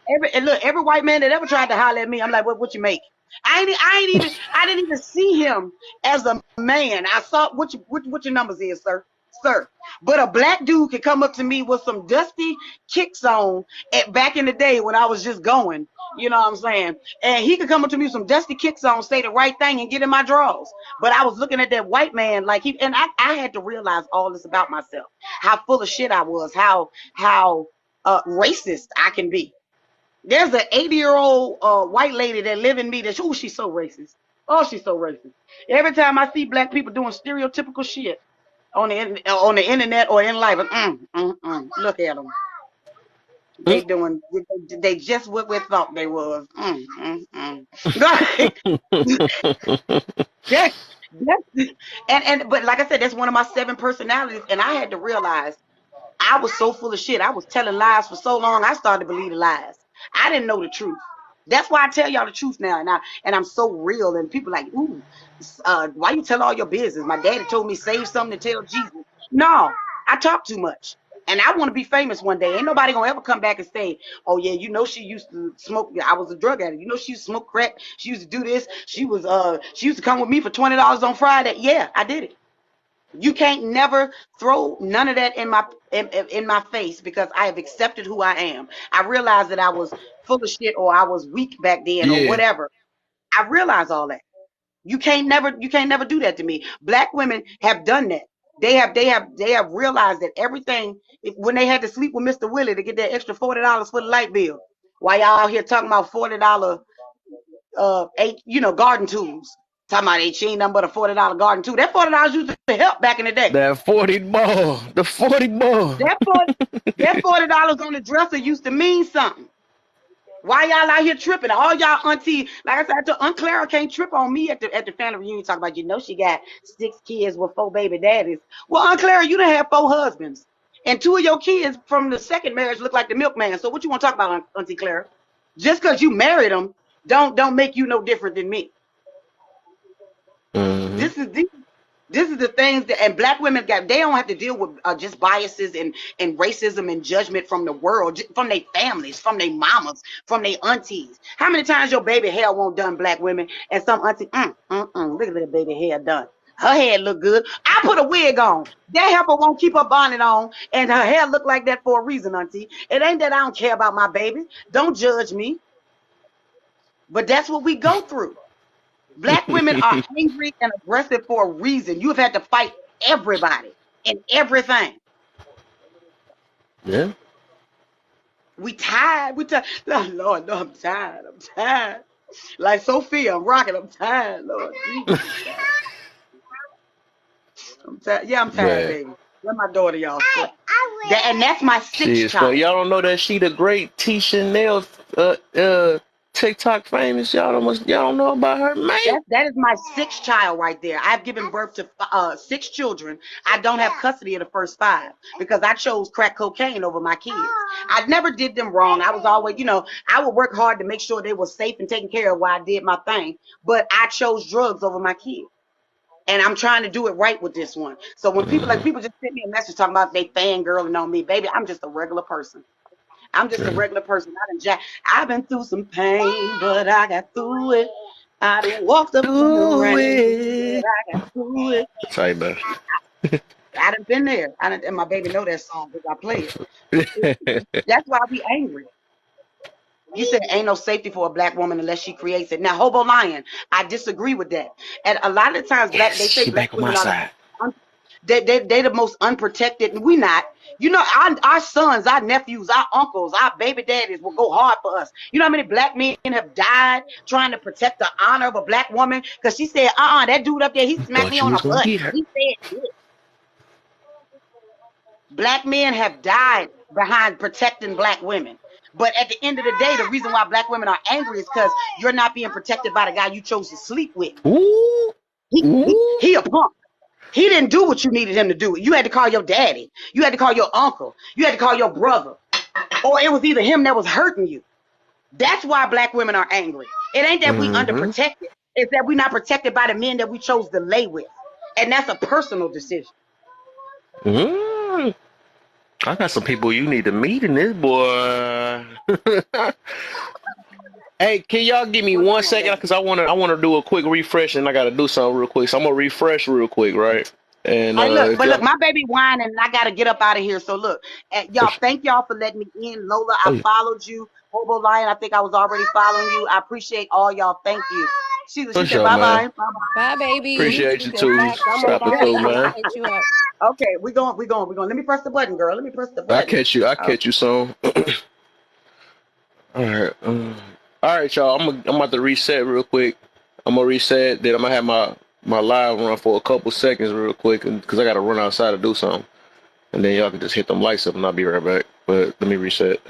lie. Every white man that ever tried to holler at me, I'm like, what you make? I didn't even see him as a man. I saw what your numbers is, sir. But a black dude could come up to me with some dusty kicks on back in the day when I was just going, you know what I'm saying? And he could come up to me with some dusty kicks on, say the right thing, and get in my drawers. But I was looking at that white man like I had to realize all this about myself, how full of shit I was, how racist I can be. There's an 80-year-old white lady that live in me that, oh, she's so racist. Oh, she's so racist. Every time I see black people doing stereotypical shit on the internet or in life, look at them. They just what we thought they was. But like I said, that's one of my 7 personalities, and I had to realize I was so full of shit. I was telling lies for so long. I started to believe the lies. I didn't know the truth. That's why I tell y'all the truth now. And I'm so real. And people like, ooh, why you tell all your business? My daddy told me save something to tell Jesus. No, I talk too much. And I want to be famous one day. Ain't nobody gonna ever come back and say, oh yeah, you know she used to smoke. I was a drug addict. You know she used to smoke crack. She used to do this. She used to come with me for $20 on Friday. Yeah, I did it. You can't never throw none of that in my face, because I have accepted who I am. I realized that I was full of shit, or I was weak back then, or Yeah. whatever. I realized all that. You can't never do that to me. Black women have done that. They have realized that everything, when they had to sleep with Mr. Willie to get that extra $40 for the light bill. While y'all out here talking about $40 garden tools. Talking about she ain't nothing but a $40 garden tool. That $40 used to help back in the day. That 40 ball. The 40 ball. That $40 on the dresser used to mean something. Why y'all out here tripping? All y'all auntie, like I said, Aunt Clara can't trip on me at the family reunion talking about, she got 6 kids with 4 baby daddies. Well, Aunt Clara, you done have 4 husbands. And 2 of your kids from the second marriage look like the milkman. So what you want to talk about, Auntie Clara? Just because you married them, don't make you no different than me. Mm-hmm. This is the things that, and black women they don't have to deal with just biases and racism and judgment from the world, from their families, from their mamas, from their aunties. How many times your baby hair won't done, black women, and some auntie, look at that baby hair done. Her hair look good. I put a wig on. That helper won't keep her bonnet on, and her hair look like that for a reason, auntie. It ain't that I don't care about my baby. Don't judge me. But that's what we go through. Black women are angry and aggressive for a reason. You have had to fight everybody and everything. Yeah. We tired. Lord, no, I'm tired. Like Sophia, I'm rocking. I'm tired, Lord. I'm tired. Yeah, I'm tired, baby. Where's my daughter, y'all? And that's my 6th child. Y'all don't know that she the great T Chanel TikTok famous. Y'all don't know about her, man. That is my 6th child right there. I've given birth to 6 children. I don't have custody of the first 5 because I chose crack cocaine over my kids. I never did them wrong. I was always, I would work hard to make sure they were safe and taken care of while I did my thing. But I chose drugs over my kids. And I'm trying to do it right with this one. So when people just send me a message talking about they fangirling on me, baby, I'm just a regular person. I'm just a regular person. I've been through some pain, but I got through it. I done walked up in the rain, but I got through it. Sorry about I done been there. And my baby know that song because I play it. That's why we angry. You said ain't no safety for a black woman unless she creates it. Now, Hobo Lion, I disagree with that. And a lot of times, they say black women are They the most unprotected, and we not. You know, our sons, our nephews, our uncles, our baby daddies will go hard for us. You know how many black men have died trying to protect the honor of a black woman? Because she said, that dude up there, he smacked me Thought you on was a gonna butt. get her. He said this. Black men have died behind protecting black women. But at the end of the day, the reason why black women are angry is because you're not being protected by the guy you chose to sleep with. Ooh, ooh. He a punk. He didn't do what you needed him to do. You had to call your daddy. You had to call your uncle. You had to call your brother. Or it was either him that was hurting you. That's why black women are angry. It ain't that we underprotected. It's that we're not protected by the men that we chose to lay with. And that's a personal decision. Mm. I got some people you need to meet in this boy. Hey, can y'all give me What's 1 second? baby? Because I wanna do a quick refresh and I gotta do something real quick. So I'm gonna refresh real quick, right? And All right, look, if but look, y'all, my baby whining, and I gotta get up out of here. So look, y'all, thank y'all for letting me in. Lola, I oh, followed you. Hobo Lion, I think I was already following you. I appreciate all y'all. Thank you. She for said sure, bye man. bye. Bye Bye, baby. Appreciate You you can too. pack. I'm on Stopping my way. through, I'm gonna man. hit you up. bye. Okay, we're going. Let me press the button, girl. Let me press the I button. catch you. I Okay. catch you soon. All right. All right, y'all. I'm about to reset real quick. I'm gonna reset. Then I'm gonna have my live run for a couple seconds real quick, because I gotta run outside to do something. And then y'all can just hit them lights up, and I'll be right back. But let me reset.